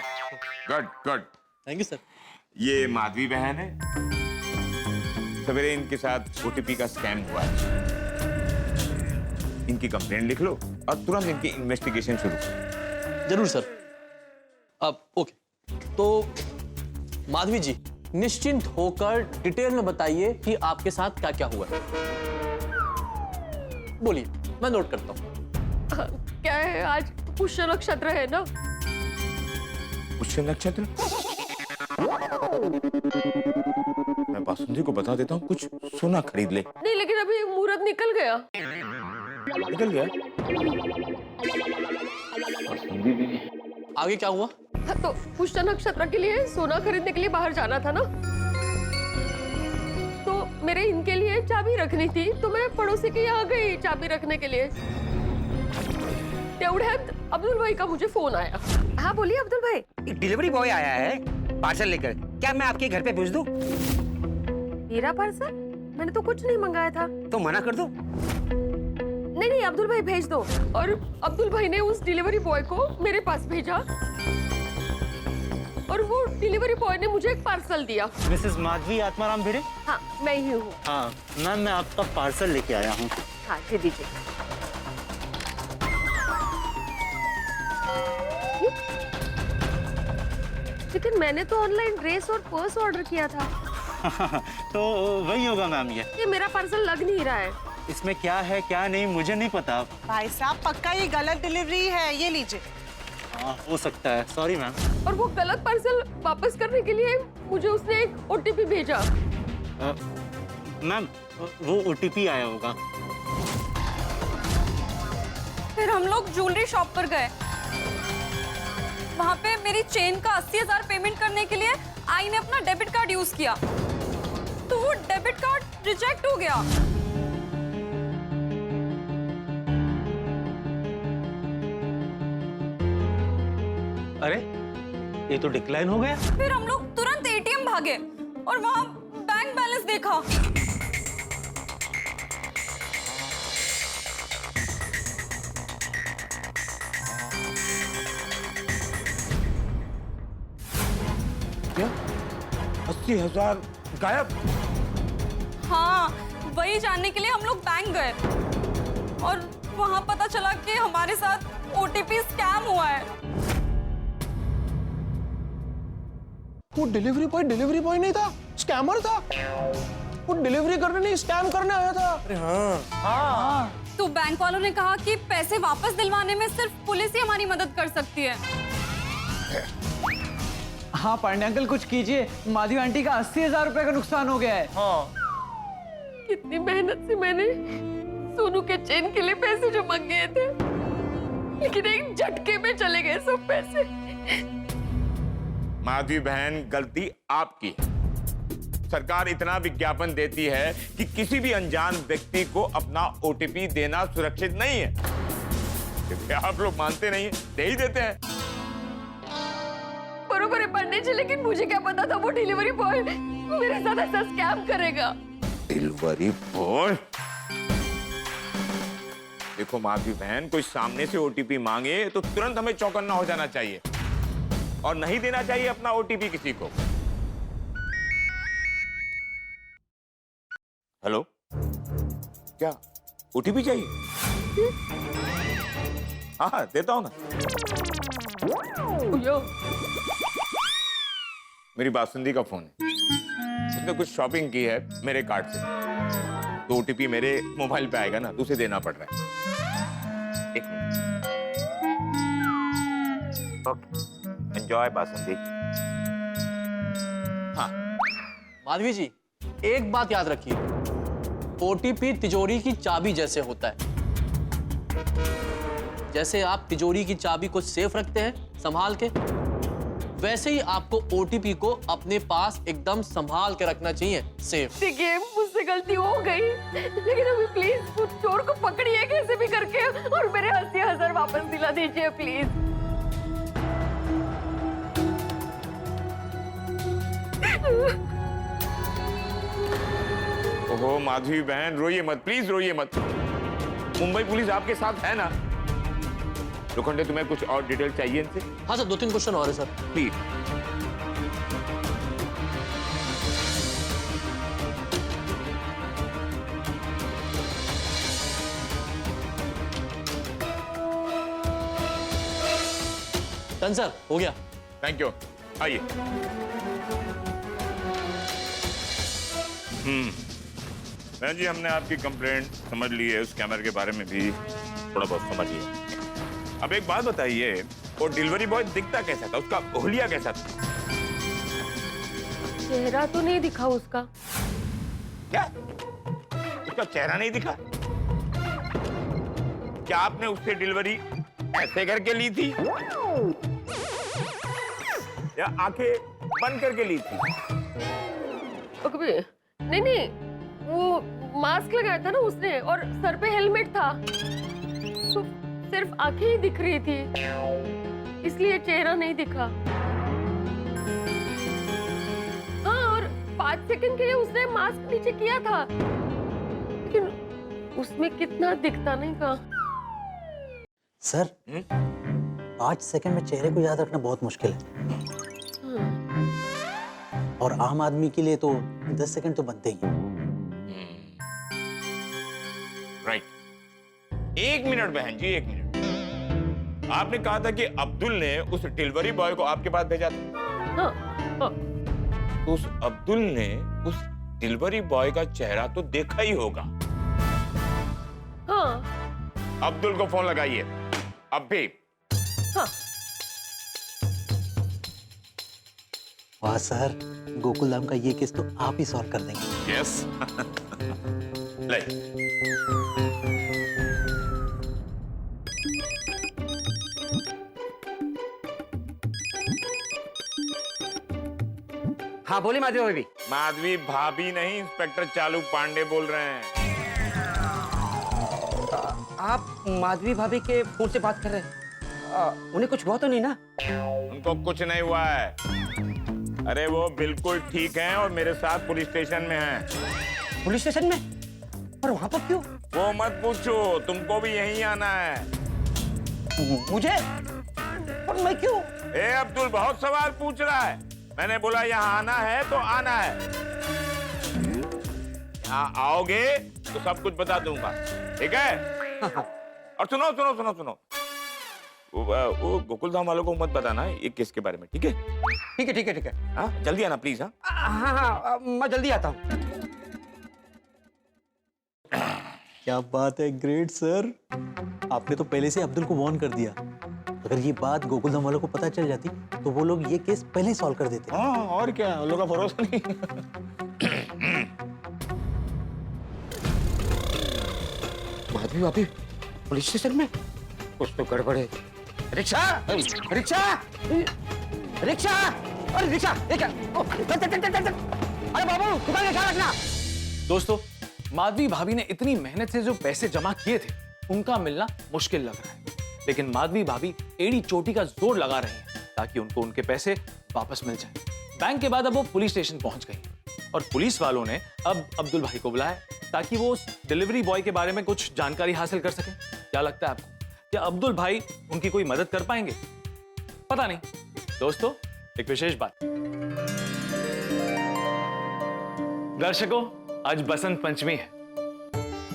good good, thank you sir. ये माधवी बहन है। सवेरे इनके साथ ओटीपी का स्कैम हुआ है। इनकी कंप्लेंट लिख लो और तुरंत इनकी इन्वेस्टिगेशन शुरू करो। जरूर सर। अब ओके, तो माधवी जी निश्चिंत होकर डिटेल में बताइए कि आपके साथ क्या क्या हुआ है। बोलिए, मैं नोट करता हूँ। क्या है, आज पुष्य नक्षत्र है ना? पुष्य नक्षत्र? मैं बासुंदी को बता देता हूँ कुछ सोना खरीद ले। नहीं, लेकिन अभी मुहूर्त निकल गया। निकल गया? आगे क्या हुआ? तो पुष्य नक्षत्र के लिए सोना खरीदने के लिए बाहर जाना था ना, तो मेरे इनके लिए चाबी रखनी थी, तो मैं पड़ोसी के यहाँ गई चाबी रखने के लिए। तेवढ्यात अब्दुल भाई का मुझे फोन आया। हाँ बोलिए अब्दुल भाई। एक डिलीवरी बॉय आया है पार्सल लेकर, क्या मैं आपके घर पे भेज दूं? मेरा पार्सल? मैंने तो कुछ नहीं मंगाया था। तो मना कर दो। नहीं नहीं अब्दुल भाई भेज दो। और अब्दुल भाई ने उस डिलीवरी बॉय को मेरे पास भेजा और वो डिलीवरी बॉय ने मुझे एक पार्सल दिया। मिसेस माधवी आत्माराम भिड़े? हाँ मैं ही हूँ। हाँ मैम, मैं आपका पार्सल लेके आया हूँ। हाँ दे दीजिए। लेकिन मैंने तो ऑनलाइन ड्रेस और पर्स ऑर्डर किया था। तो वही होगा मैम। ये मेरा पार्सल लग नहीं रहा है। इसमें क्या है क्या नहीं मुझे नहीं पता। भाई साहब पक्का ये गलत डिलीवरी है, ये लीजिए। हाँ हो सकता है, सॉरी मैम। और वो गलत पार्सल वापस करने के लिए मुझे उसने एक ओटीपी भेजा। मैम वो ओटीपी आया होगा। फिर हम लोग ज्वेलरी शॉप पर गए। वहाँ पे मेरी चेन का 80,000 पेमेंट करने के लिए आई ने अपना डेबिट कार्ड यूज किया, तो वो डेबिट कार्ड रिजेक्ट हो गया। अरे ये तो डिक्लाइन हो गया। फिर हम लोग तुरंत एटीएम भागे और वहाँ बैंक बैलेंस देखा। क्या 80,000 गायब? हाँ, वही जानने के लिए हम लोग बैंक गए और वहाँ पता चला कि हमारे साथ ओटीपी स्कैम हुआ है। वो डिलीवरी बॉय नहीं था, स्कैमर था। वो डिलीवरी करने नहीं, स्कैम करने आया था। अरे हाँ। तो बैंक वालों ने कहा कि पैसे वापस दिलवाने में सिर्फ पुलिस ही हमारी मदद कर सकती है। हाँ पांडे अंकल कुछ कीजिए, माधवी आंटी का 80,000 रुपए का नुकसान हो गया है। हाँ। कितनी मेहनत से मैंने सोनू के चेन के लिए पैसे जमा किए थे, लेकिन एक झटके में चले गए सब पैसे। माधवी बहन गलती आपकी है। सरकार इतना विज्ञापन देती है कि किसी भी अनजान व्यक्ति को अपना ओटीपी देना सुरक्षित नहीं है। क्योंकि आप लोग मानते नहीं, दे ही देते हैं। बरोबर है पांडे जी, लेकिन मुझे क्या पता था वो डिलीवरी बॉय मेरे साथ ऐसा स्कैम करेगा। Delivery boy? देखो माधवी बहन, कोई सामने से ओटीपी मांगे तो तुरंत हमें चौकन्ना हो जाना चाहिए। और नहीं देना चाहिए अपना ओटीपी किसी को। हेलो, क्या ओटीपी चाहिए? हाँ देता हूं ना। मेरी बासुंदी का फोन है, उसने कुछ शॉपिंग की है मेरे कार्ड से, तो ओटीपी मेरे मोबाइल पे आएगा ना, तो उसे देना पड़ रहा है। एक मिनट। Okay, enjoy basundi. हाँ माधवी जी, एक बात याद रखिए, ओटीपी तिजोरी की चाबी जैसे होता है। जैसे आप तिजोरी की चाबी को सेफ रखते हैं संभाल के, वैसे ही आपको ओटीपी को अपने पास एकदम संभाल के रखना चाहिए, सेफ। देखिए मुझसे गलती हो गई, लेकिन अभी प्लीज उस चोर को पकड़िए कैसे भी करके और मेरे 80,000 वापस दिला दीजिए प्लीज। ओहो माधवी बहन, रोइए मत, प्लीज रोइए मत। मुंबई पुलिस आपके साथ है ना? लोखंडे, तुम्हें कुछ और डिटेल चाहिए इनसे? हाँ सर, 2-3 क्वेश्चन और है सर, प्लीज। डन सर, हो गया। थैंक यू, आइए। बहन जी, हमने आपकी कंप्लेंट समझ ली है, उस कैमरे के बारे में भी थोड़ा बहुत समझ लिया। अब एक बात बताइए, वो डिलीवरी बॉय दिखता कैसा था, उसका हुलिया कैसा था? चेहरा तो नहीं दिखा उसका। क्या उसका चेहरा नहीं दिखा? क्या आपने उससे डिलीवरी ऐसे करके ली थी या आंखें बंद करके ली थी? नहीं, वो मास्क लगाया था ना उसने और सर पे हेलमेट था, तो सिर्फ आंखें ही दिख रही थी, इसलिए चेहरा नहीं दिखा। हाँ, और 5 सेकंड के लिए उसने मास्क नीचे किया था, लेकिन उसमें कितना दिखता नहीं था। सर 5 सेकंड में चेहरे को याद रखना बहुत मुश्किल है, और आम आदमी के लिए तो 10 सेकंड तो बनते ही हैं। राइट। 1 मिनट बहन जी, 1 मिनट। आपने कहा था कि अब्दुल ने उस डिलीवरी बॉय को आपके पास भेजा था। हाँ। तो उस अब्दुल ने उस डिलीवरी बॉय का चेहरा तो देखा ही होगा। हाँ। अब्दुल को फोन लगाइए अब भी। हाँ। वाह सर, गोकुल धाम का ये केस तो आप ही सॉल्व कर देंगे। यस। ले। हाँ बोली माधवी भाभी। माधवी भाभी नहीं, इंस्पेक्टर चालू पांडे बोल रहे हैं। आप माधवी भाभी के फोन से बात कर रहे हैं? उन्हें कुछ हुआ तो नहीं ना? उनको कुछ नहीं हुआ है। अरे वो बिल्कुल ठीक हैं और मेरे साथ पुलिस स्टेशन में हैं। पुलिस स्टेशन में? पर वहां पर क्यों? वो मत पूछो, तुमको भी यहीं आना है। मुझे? पर मैं क्यों? ए अब्दुल बहुत सवाल पूछ रहा है। मैंने बोला यहाँ आना है तो आना है। यहाँ आओगे तो सब कुछ बता दूंगा, ठीक है? और सुनो सुनो सुनो सुनो, वो गोकुल धाम वालों को मत बताना ये केस के बारे में, ठीक है? ठीक है ठीक है ठीक है। हाँ जल्दी आना प्लीज। हाँ हाँ हाँ, मैं जल्दी आता हूँ। क्या बात है, ग्रेट सर। आपने तो पहले से अब्दुल को वार्न कर दिया। अगर ये बात गोकुल धाम वालों को पता चल जाती तो वो लोग ये केस पहले ही सॉल्व कर देते। हाँ और क्या, उन लोगों का भरोसा नहीं। माधवी भाभी पुलिस स्टेशन में? कुछ तो गड़बड़ है। रिक्शा रिक्शा रिक्शा, अरे रिक्शा, अरे बाबू दुकान का ख्याल रखना। दोस्तों, माधवी भाभी ने इतनी मेहनत से जो पैसे जमा किए थे उनका मिलना मुश्किल लग रहा है, लेकिन माधवी भाभी एड़ी चोटी का जोर लगा रहे हैं ताकि उनको उनके पैसे वापस मिल जाएं। बैंक के बाद अब वो पुलिस स्टेशन पहुंच गई और पुलिस वालों ने अब अब्दुल भाई को बुलाया ताकि वो उस डिलीवरी बॉय के बारे में कुछ जानकारी हासिल कर सकें। क्या लगता है आपको, क्या अब्दुल भाई उनकी कोई मदद कर पाएंगे? पता नहीं, दोस्तों, एक विशेष बात। दर्शकों, आज बसंत पंचमी है।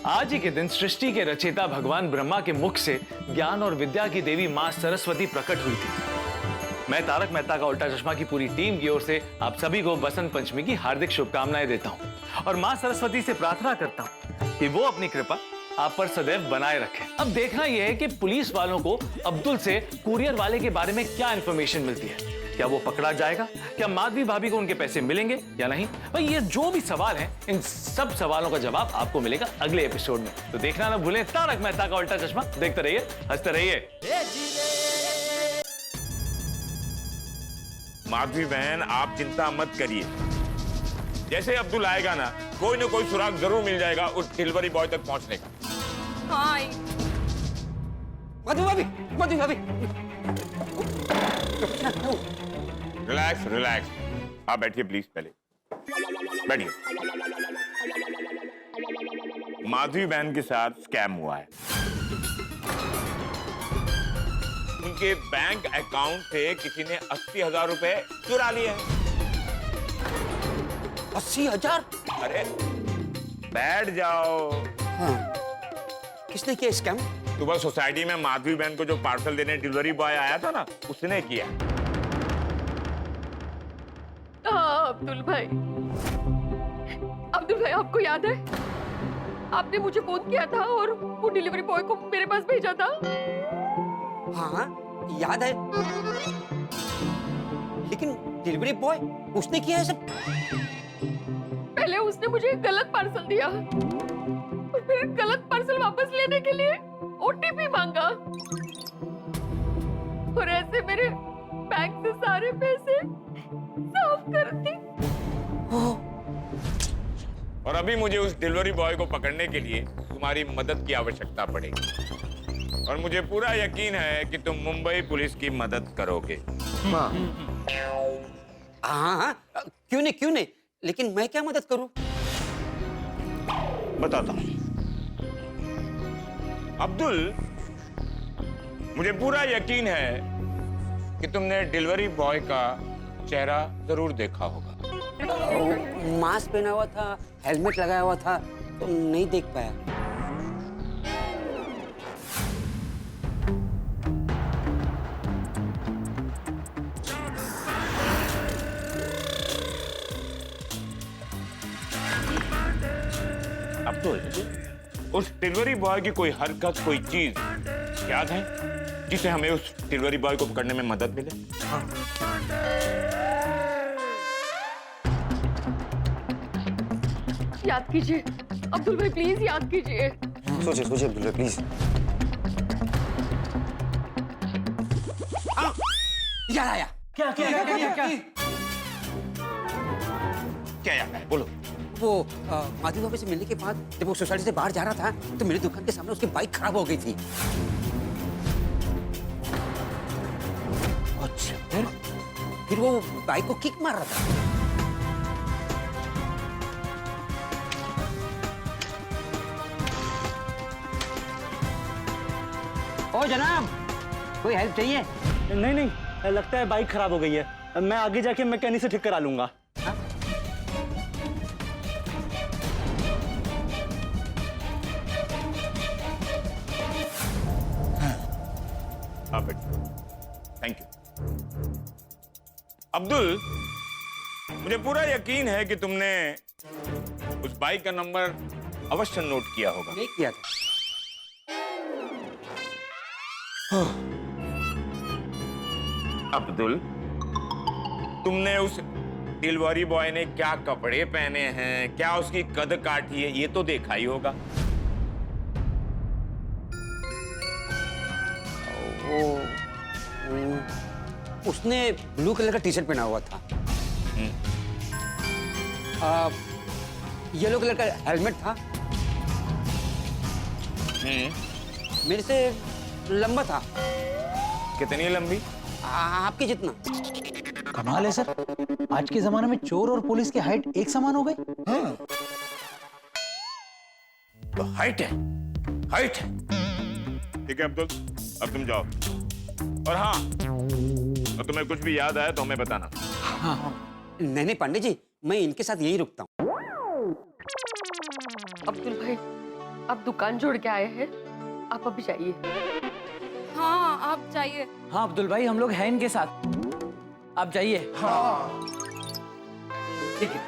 आज ही के दिन सृष्टि के रचयिता भगवान ब्रह्मा के मुख से ज्ञान और विद्या की देवी मां सरस्वती प्रकट हुई थी। मैं तारक मेहता का उल्टा चश्मा की पूरी टीम की ओर से आप सभी को बसंत पंचमी की हार्दिक शुभकामनाएं देता हूं और मां सरस्वती से प्रार्थना करता हूं कि वो अपनी कृपा आप पर सदैव बनाए रखें। अब देखना यह है कि पुलिस वालों को अब्दुल से कुरियर वाले के बारे में क्या इंफॉर्मेशन मिलती है। क्या वो पकड़ा जाएगा? क्या माधवी भाभी को उनके पैसे मिलेंगे या नहीं? भाई ये जो भी सवाल हैं, इन सब सवालों का जवाब आपको मिलेगा अगले एपिसोड में। तो देखना ना भूलें तारक मेहता का उल्टा चश्मा। देखते रहिए, हंसते रहिए। माधवी बहन, आप चिंता मत करिए। जैसे अब्दुल आएगा ना, कोई ना कोई सुराग जरूर मिल जाएगा उस डिलीवरी बॉय तक पहुंचने का। हाँ। माधवी भाभी, माधवी भाभी। रिलैक्स रिलैक्स, आप बैठिए प्लीज, पहले बैठिए। माधवी बहन के साथ स्कैम हुआ है। उनके बैंक अकाउंट से किसी ने 80,000 रुपए चुरा लिए हैं। 80,000? अरे बैठ जाओ। हाँ। किसने किया स्कैम? सुबह सोसाइटी में माधवी बहन को जो पार्सल देने डिलीवरी बॉय आया था ना, उसने किया। अब्दुल भाई, अब्दुल भाई, आपको याद है आपने मुझे फोन किया था और वो डिलीवरी बॉय को मेरे पास भेजा था? हाँ याद है, लेकिन डिलीवरी बॉय उसने किया है सब। पहले उसने मुझे एक गलत पार्सल दिया और फिर गलत पार्सल वापस लेने के लिए ओटीपी मांगा और ऐसे मेरे बैंक से सारे पैसे साफ कर दी। और अभी मुझे उस डिलीवरी बॉय को पकड़ने के लिए तुम्हारी मदद की आवश्यकता पड़ेगी और मुझे पूरा यकीन है कि तुम मुंबई पुलिस की मदद करोगे। हाँ, क्यों नहीं, लेकिन मैं क्या मदद करूं? बताता हूं। अब्दुल, मुझे पूरा यकीन है कि तुमने डिलीवरी बॉय का चेहरा जरूर देखा होगा। मास्क पहना हुआ था, हेलमेट लगाया हुआ था, तो नहीं देख पाया। अब्दुल, उस डिलीवरी बॉय की कोई हरकत, कोई चीज याद है जिसे हमें उस डिलीवरी बॉय को पकड़ने में मदद मिले? हाँ। याद कीजिए अब्दुल भाई, प्लीज याद कीजिए। सोचिए अब्दुल भाई, प्लीज। याद आया। क्या याद है? बोलो। वो माधवी भाभी से मिलने के बाद जब वो सोसाइटी से बाहर जा रहा था तो मेरी दुकान के सामने उसकी बाइक खराब हो गई थी। अच्छा, फिर वो बाइक को किक मार रहा था। ओ जनाब, कोई हेल्प चाहिए? नहीं, लगता है बाइक खराब हो गई है। मैं आगे जाके मैकेनिक से ठीक करा लूंगा। Thank you. अब्दुल, मुझे पूरा यकीन है कि तुमने उस बाइक का नंबर अवश्य नोट किया होगा। नहीं किया था। अब्दुल, तुमने उस डिलीवरी बॉय ने क्या कपड़े पहने हैं, क्या उसकी कद काठी है, ये तो देखा ही होगा। उसने ब्लू कलर का टी शर्ट पहना हुआ था, येलो कलर का हेलमेट था, मेरे से लंबा था। कितनी लंबी? आपके जितना। कमाल है सर, आज के जमाने में चोर और पुलिस की हाइट एक समान हो गई। तो हाइट है। ठीक है अब्दुल, अब तुम जाओ। और हाँ, और तुम्हें कुछ भी याद आया तो हमें बताना। नहीं नहीं पंडित जी, मैं इनके साथ यही रुकता हूँ। अब्दुल भाई, आप दुकान जोड़ के आए हैं, आप अभी जाइए। हाँ आप जाइए। हाँ अब्दुल भाई, हम लोग हैं इनके साथ, आप जाइए। ठीक है।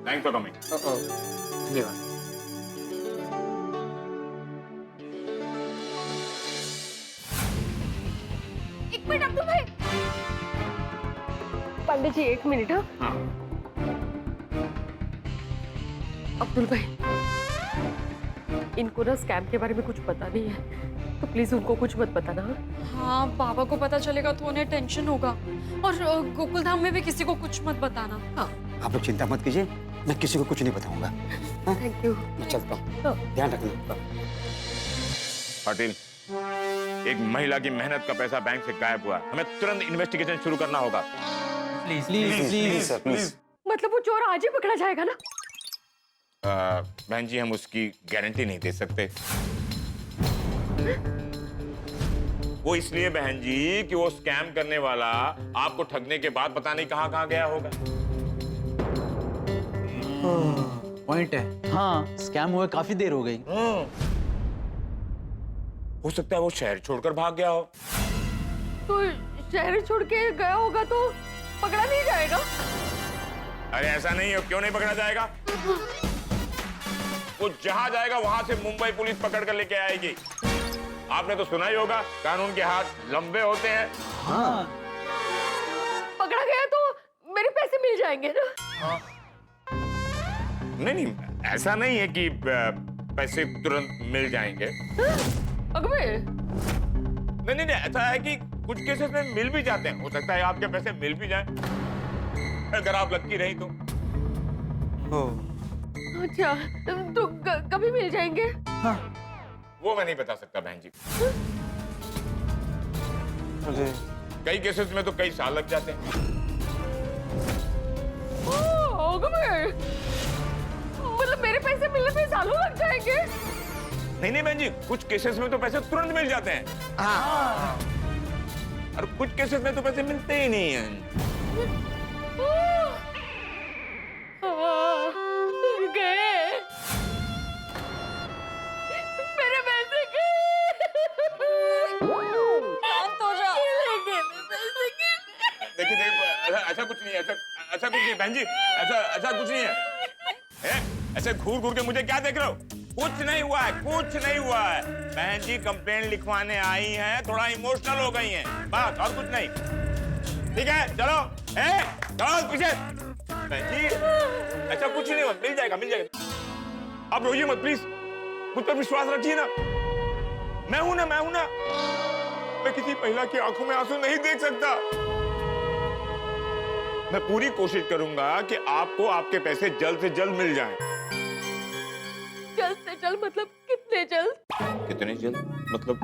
Thanks for coming. धन्यवाद। एक मिनट अब्दुल भाई। पंडित जी एक मिनट। हाँ अब्दुल भाई, इनको ना स्कैम के बारे में कुछ पता नहीं है, तो प्लीज उनको कुछ मत बताना। हाँ बाबा को पता चलेगा तो उन्हें टेंशन होगा, और गोकुल धाम में भी किसी को कुछ मत बताना। हाँ आप लोग चिंता मत कीजिए, मैं किसी को कुछ नहीं बताऊंगा। Thank you. मैं चलता हूँ, ध्यान रखना। पाटिल, एक महिला की मेहनत का पैसा बैंक से गायब हुआ, हमें तुरंत इन्वेस्टिगेशन शुरू करना होगा। Please please please sir please. मतलब वो चोर आज ही पकड़ा जाएगा ना? बहन जी, हम उसकी गारंटी नहीं दे सकते। वो इसलिए बहन जी कि वो स्कैम करने वाला आपको ठगने के बाद पता नहीं कहां कहां गया होगा। पॉइंट है। हाँ, स्कैम हुए काफी देर हो गई। हो सकता है वो शहर छोड़कर भाग गया हो। तो शहर छोड़ के गया होगा तो पकड़ा नहीं जाएगा? अरे ऐसा नहीं है, क्यों नहीं पकड़ा जाएगा? वो जहां जाएगा वहां से मुंबई पुलिस पकड़ कर लेके आएगी। आपने तो सुना ही होगा, कानून के हाथ लंबे होते हैं। हाँ। पकड़ा गया तो मेरे पैसे मिल जाएंगे ना? हाँ। नहीं, ऐसा नहीं है कि पैसे तुरंत मिल जाएंगे। नहीं, ऐसा है कि कुछ केसेस में मिल भी जाते हैं। हो सकता है आपके पैसे मिल भी जाएं, अगर आप लक्की रही तो। अच्छा, तो कभी मिल जाएंगे? हाँ। वो मैं नहीं बता सकता बहन जी। कई केसेस में तो कई साल लग जाते हैं। मतलब मेरे पैसे मिलने में सालों लग जाएंगे? नहीं बहन जी, कुछ केसेस में तो पैसे तुरंत मिल जाते हैं। हाँ। और कुछ केसेस में तो पैसे मिलते ही नहीं हैं। गए मेरे पैसे देखिए, ऐसा कुछ नहीं है, ऐसा कुछ नहीं बहन जी, ऐसा कुछ नहीं है। ऐसे घूर घूर के मुझे क्या देख रहे हो? कुछ नहीं हुआ है, कुछ नहीं हुआ है। बहन जी कंप्लेंट लिखवाने आई हैं, थोड़ा इमोशनल हो गई हैं, बस, और कुछ नहीं। ठीक है, चलो चलो पीछे। बहन जी ऐसा कुछ नहीं हुआ, मिल जाएगा। आप रोइए मत प्लीज, मुझ पर विश्वास रखिए ना। मैं हूं ना। मैं किसी महिला की आंखों में आंसू नहीं देख सकता। मैं पूरी कोशिश करूंगा कि आपको आपके पैसे जल्द से जल्द मिल जाएं। जल्द से जल्द मतलब कितने जल्द? कितने जल्द मतलब?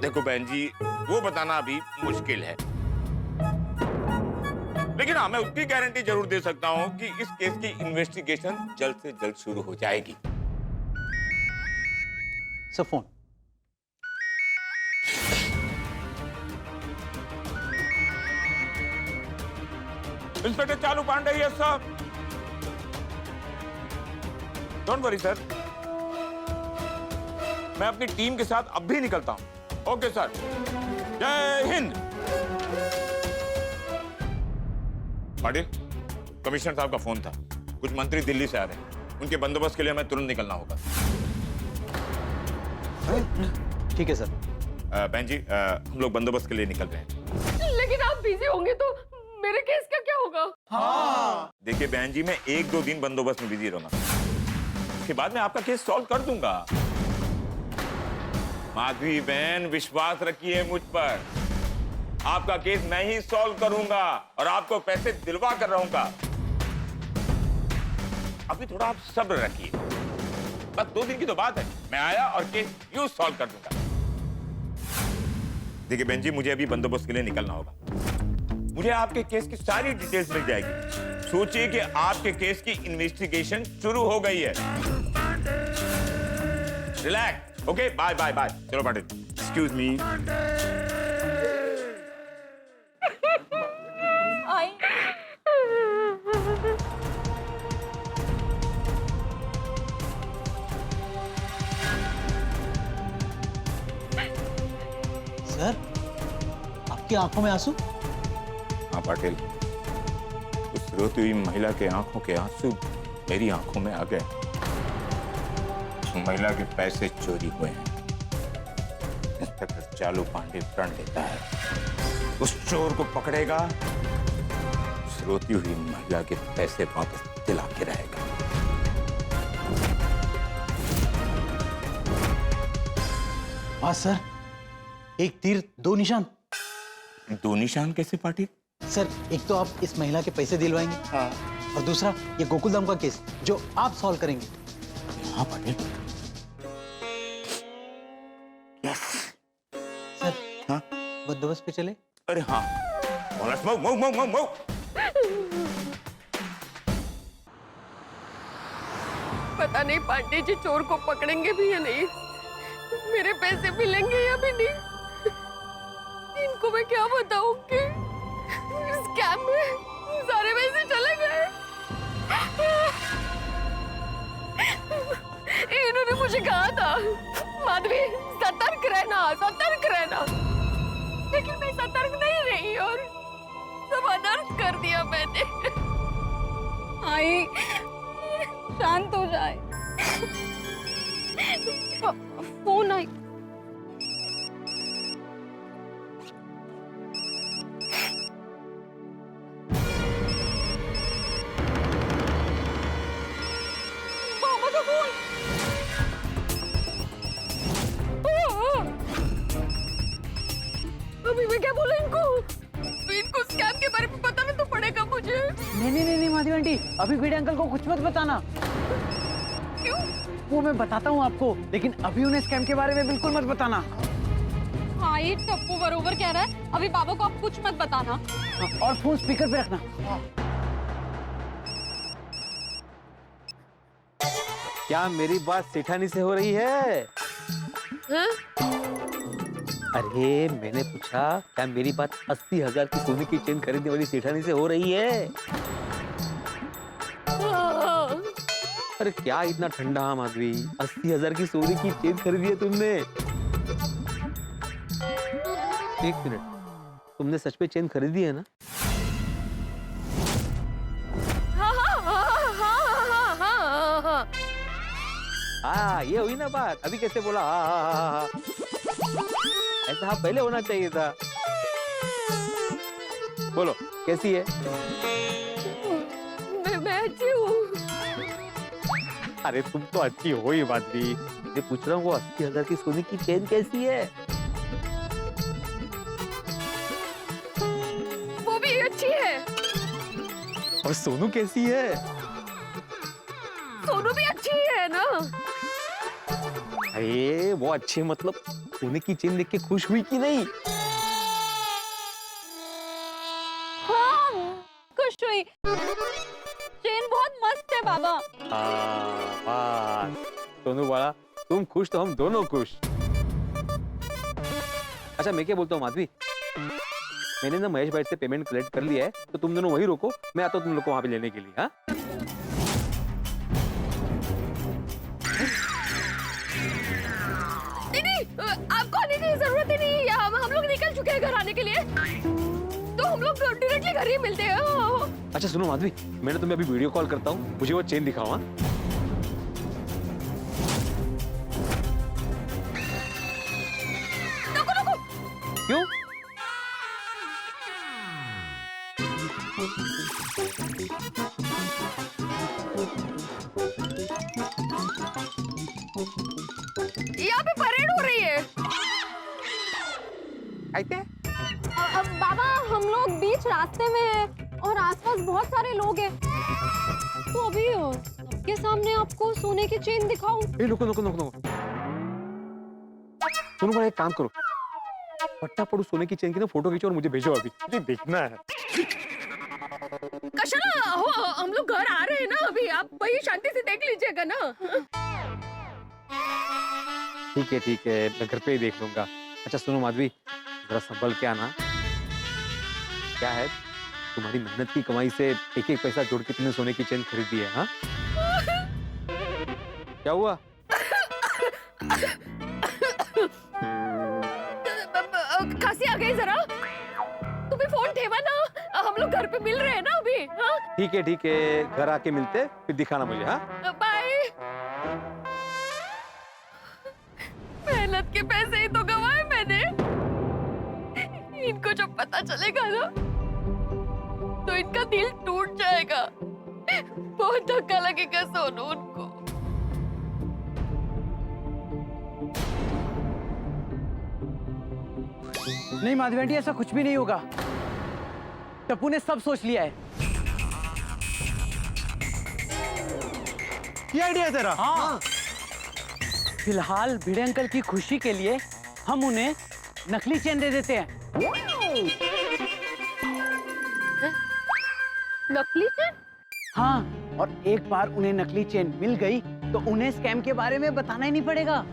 देखो बहन जी, वो बताना अभी मुश्किल है, लेकिन हाँ, मैं उसकी गारंटी जरूर दे सकता हूं कि इस केस की इन्वेस्टिगेशन जल्द से जल्द शुरू हो जाएगी। Sir phone. इंस्पेक्टर चालू Pandey, yes sir. Don't worry sir, मैं अपनी टीम के साथ अब भी निकलता हूं। ओके सर, जय हिंद। पाटिल, कमिश्नर साहब का फोन था, कुछ मंत्री दिल्ली से आ रहे हैं, उनके बंदोबस्त के लिए हमें तुरंत निकलना होगा। ठीक है सर। बहन जी, हम लोग बंदोबस्त के लिए निकल रहे हैं। लेकिन आप बिजी होंगे तो मेरे केस का क्या होगा? हाँ। देखिए बहन जी, मैं 1-2 दिन बंदोबस्त में बिजी रहूंगा, उसके बाद मैं आपका केस सॉल्व कर दूंगा। माधवी बहन, विश्वास रखिए मुझ पर, आपका केस मैं ही सॉल्व करूंगा और आपको पैसे दिलवा कर रहूंगा। अभी थोड़ा आप सब्र रखिए, बस 2 दिन की तो बात है, मैं आया और केस यूं सॉल्व कर दूंगा। देखिए बहन जी, मुझे अभी बंदोबस्त के लिए निकलना होगा, मुझे आपके केस की सारी डिटेल्स मिल जाएगी। सोचिए कि आपके केस की इन्वेस्टिगेशन शुरू हो गई है। Relax, okay bye bye bye, चलो पाटिल। Excuse me. सर, आपकी आंखों में आंसू? हाँ पाटिल, उस रोती हुई महिला के आंखों के आंसू मेरी आंखों में आ गए। उस महिला के पैसे चोरी हुए हैं। इंस्पेक्टर चालू पांडे प्रण लेता है, उस चोर को पकड़ेगा, उस रोती हुई महिला के पैसे वापस दिला के रहेगा। हाँ सर, एक तीर दो निशान। दो निशान कैसे पाटिल? सर, एक तो आप इस महिला के पैसे दिलवाएंगे, हाँ, और दूसरा ये गोकुलधाम का केस जो आप सॉल्व करेंगे। हाँ पाटिल। सर, हाँ, बंदोबस्त पे चले? अरे हाँ, मऊ मऊ मऊ मऊ मऊ। पता नहीं पांडे जी चोर को पकड़ेंगे भी या नहीं, मेरे पैसे मिलेंगे या भी नहीं। इनको मैं क्या बताऊं कि स्कैम में सारे पैसे चले गए। इन्होंने मुझे कहा था माधवी सतर्क रहना, सतर्क रहना, लेकिन मैं सतर्क नहीं रही और सब अनर्थ कर दिया मैंने। आई शांत हो जाए। फोन आई। मामा का फोन। अभी मैं क्या बोलूं इनको स्कैम के बारे में बताना तो पड़ेगा मुझे। नहीं माधवी आंटी, अभी भिड़े अंकल को कुछ मत बताना। क्यों? वो मैं बताता हूँ आपको, लेकिन अभी उन्हें स्कैम के बारे में बिल्कुल मत बताना। हाँ, ये टप्पू बरोबर कह रहा है, अभी बाबा को आप कुछ मत बताना। और फोन स्पीकर पे रखना। क्या मेरी बात सेठानी से हो रही है? हाँ? अरे मैंने पूछा, क्या मेरी बात 80,000 की सोने की चेन खरीदने वाली सेठानी से हो रही है? अरे क्या इतना ठंडा माधवी, 80,000 की सोने की चेन खरीदी है तुमने? एक मिनट, तुमने सच में चेन खरीदी है ना? हाँ, ये हुई ना बात। अभी कैसे बोला? हाँ। ऐसा हाँ पहले होना चाहिए था। बोलो कैसी है? मैं अच्छी हूँ। अरे तुम तो अच्छी हो ही माधवी। मैं पूछ रहा हूँ वो 80,000 की सोने की चेन कैसी है? वो भी अच्छी है। और सोनू कैसी है? सोनू भी अच्छी है ना? अरे वो अच्छे मतलब सोने की चेन देख के खुश हुई कि नहीं? हाँ, खुश हुई। चेन बहुत मस्त है बाबा। हाँ, सोनू वाला, तुम खुश तो हम दोनों खुश। अच्छा मैं क्या बोलता हूँ माधवी, मैंने ना महेश भाई से पेमेंट कलेक्ट कर लिया है, तो तुम दोनों वहीं रुको, मैं आता हूँ तुम लोग को वहां पे लेने के लिए। हाँ आपको आने की जरूरत ही नहीं है। हम लोग निकल चुके हैं घर आने के लिए, तो हम लोग डायरेक्टली घर ही मिलते हैं। अच्छा सुनो माधवी, मैंने तुम्हें अभी वीडियो कॉल करता हूँ, मुझे वो चेन दिखाओ। हाँ नको। क्यों? यहाँ पे परेड हो रही है। अब बाबा हम लोग बीच रास्ते में हैं और आसपास बहुत सारे लोग हैं, तो अभी सबके सामने आपको सोने की चेन दिखाऊं? रुको। सुनो बड़ा, एक काम करो, पट्टा पड़ू सोने की चेन की ना फोटो खींचो और मुझे भेजो, अभी मुझे देखना है। कशना हो, हम लोग घर आ रहे हैं ना अभी, आप वही शांति से देख लीजिएगा ना। ठीक है, मैं घर पे ही देख लूंगा। अच्छा सुनो माधवी, जरा संभल के आना। क्या है, तुम्हारी मेहनत की कमाई से एक एक पैसा जोड़ के तुमने सोने की चेन खरीदी है? हाँ, क्या हुआ? खांसी आ गई जरा, तुम्हें फोन ठेवा ना, हम लोग घर पे मिल रहे हैं ना अभी। हाँ ठीक है, घर आके मिलते, फिर दिखाना मुझे। हाँ बाय। मेहनत के पैसे ही तो गंवाए मैंने, इनको जब पता चलेगा ना तो इनका दिल टूट जाएगा, बहुत धक्का लगेगा सोनू उनको। नहीं माधवी आंटी, ऐसा कुछ भी नहीं होगा। टप्पू ने सब सोच लिया है। ये आइडिया है तेरा? हाँ। फिलहाल भिड़े अंकल की खुशी के लिए हम उन्हें नकली चेन दे देते हैं। नकली चेन? हाँ, और एक बार उन्हें नकली चेन मिल गई तो उन्हें स्कैम के बारे में बताना ही नहीं पड़ेगा।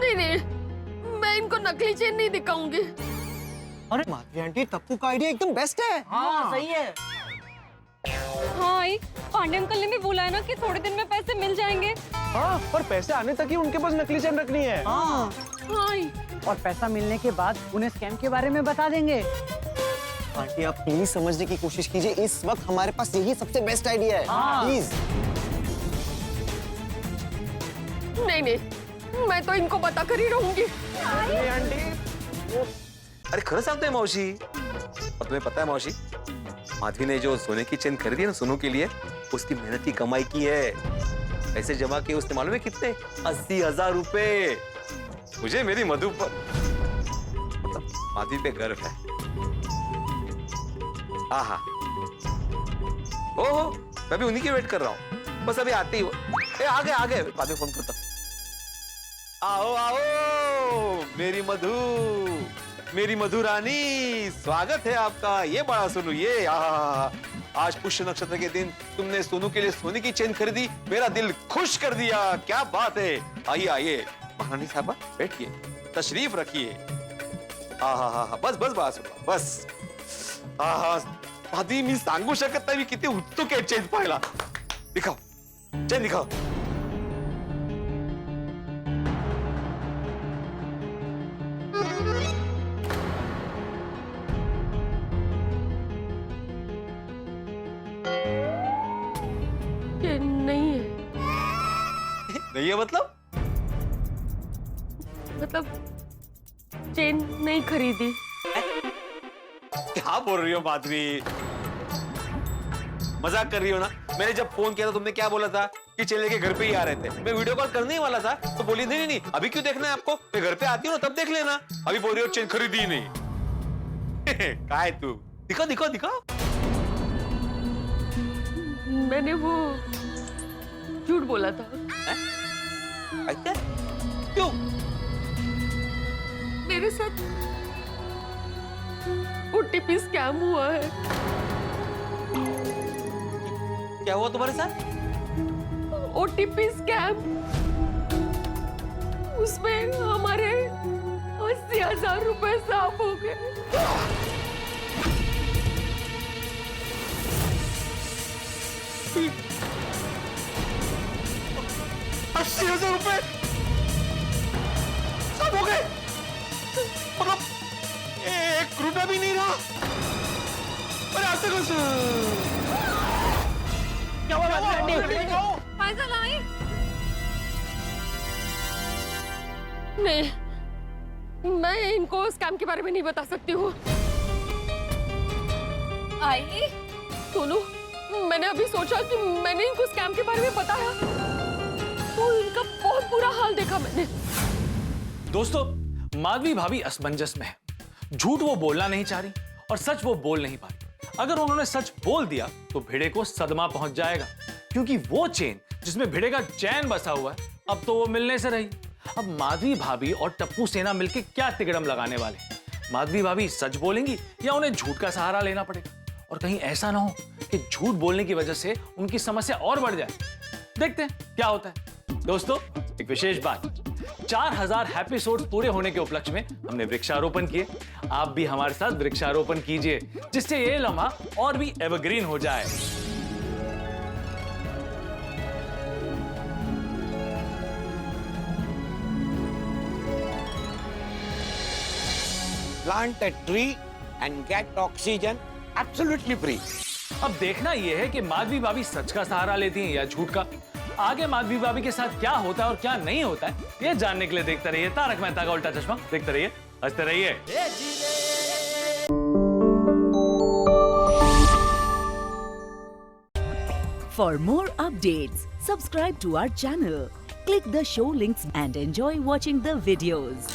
नहीं, मैं इनको नकली चेन नहीं दिखाऊंगी। अरे माधवी आंटी, टप्पू का आइडिया एकदम बेस्ट है। हाँ सही है। हाँ आई, पांडे अंकल ने भी बोला है ना कि थोड़े दिन में पैसे मिल जाएंगे। हाँ, पर पैसे आने तक ही उनके पास नकली चेन रखनी है। हाँ, और पैसा मिलने के बाद उन्हें स्कैम के बारे में बता देंगे। आंटी आप प्लीज समझने की कोशिश कीजिए, इस वक्त हमारे पास यही सबसे बेस्ट आइडिया है। प्लीज। नहीं, मैं तो इनको बता कर ही रहूंगी। अरे खरं सांगतोय मौसी, और तुम्हें पता है मौसी, माधवी ने जो सोने की चेन खरीदी है ना सोनू के लिए, उसकी मेहनत की कमाई की है। पैसे जमा किए उसने, मालूम है कितने? 80,000 रुपए। मुझे मेरी मधु पर, माधवी पे गर्व है। आहा, ओहो, मैं भी उन्हीं की वेट कर रहा हूँ, बस अभी आते ही वो। आ गए, बाद में फोन करता। आओ, मेरी मधु रानी, स्वागत है आपका। ये बड़ा सोनू, ये आज पुष्य नक्षत्र के दिन तुमने सोनू के लिए सोने की चेन खरीदी, मेरा दिल खुश कर दिया। क्या बात है। आइए महारानी साहबा, बैठिए, तशरीफ रखिए। बस। आधी मी सांगू शकत नाही, मी किती उत्सुक आहे चेन पाहायला। दिखाओ, चेन दिखाओ। नहीं है मतलब चेन नहीं खरीदी। क्या बोल रही हो माधवी, मजाक कर रही हो ना? मैंने जब फोन किया था तुमने क्या बोला था कि चेन लेके घर पे ही आ रहे थे। मैं वीडियो कॉल करने ही वाला था तो बोली नहीं, अभी क्यों देखना है आपको, मैं घर पे आती हूँ ना तब देख लेना। अभी बोल रही हो चेन खरीदी ही नहीं। क्या है तू? दिखाओ। मैंने वो झूठ बोला था। अच्छा, क्यों? मेरे साथ ओटीपी स्कैम हुआ है। क्या हुआ तुम्हारे साथ? ओटीपी स्कैम, उसमें हमारे 80,000 रुपए साफ हो गए। 80,000 रुपए सब हो गए, मतलब एक रुपया भी नहीं रहा। अरे ऐसे कैसे? क्या हुआ? पैसा लाई? नहीं, मैं इनको स्कैम के बारे में नहीं बता सकती हूँ। आई सोनू, मैंने अभी सोचा कि मैंने इनको स्कैम के बारे में बताया तो इनका बहुत बुरा हाल देखा मैंने। दोस्तों, माधवी भाभी असमंजस में है। झूठ वो बोलना नहीं चाह रही और सच वो बोल नहीं पा रही। अगर उन्होंने सच बोल दिया तो भिड़े को सदमा पहुंच जाएगा, क्योंकि वो चेन जिसमें भिड़े का चैन बसा हुआ है अब तो वो मिलने से रही। अब माधवी भाभी और टप्पू सेना मिलके क्या तिकड़म लगाने वाले? माधवी भाभी सच बोलेंगी या उन्हें झूठ का सहारा लेना पड़ेगा? और कहीं ऐसा ना हो कि झूठ बोलने की वजह से उनकी समस्या और बढ़ जाए। देखते हैं क्या होता है। दोस्तों, एक विशेष बात, 4000 एपिसोड पूरे होने के उपलक्ष्य में हमने वृक्षारोपण किए। आप भी हमारे साथ वृक्षारोपण कीजिए, जिससे ये लम्हा और भी एवरग्रीन हो जाए। Plant a tree and get oxygen absolutely free. अब देखना यह है कि माधवी भाभी सच का सहारा लेती हैं या झूठ का। आगे माधवी भाभी के साथ क्या होता है और क्या नहीं होता है, ये जानने के लिए देखते रहिए तारक मेहता का उल्टा चश्मा। देखते रहिए, हंसते रहिए। For more updates, subscribe to our channel, click the show links and enjoy watching the videos.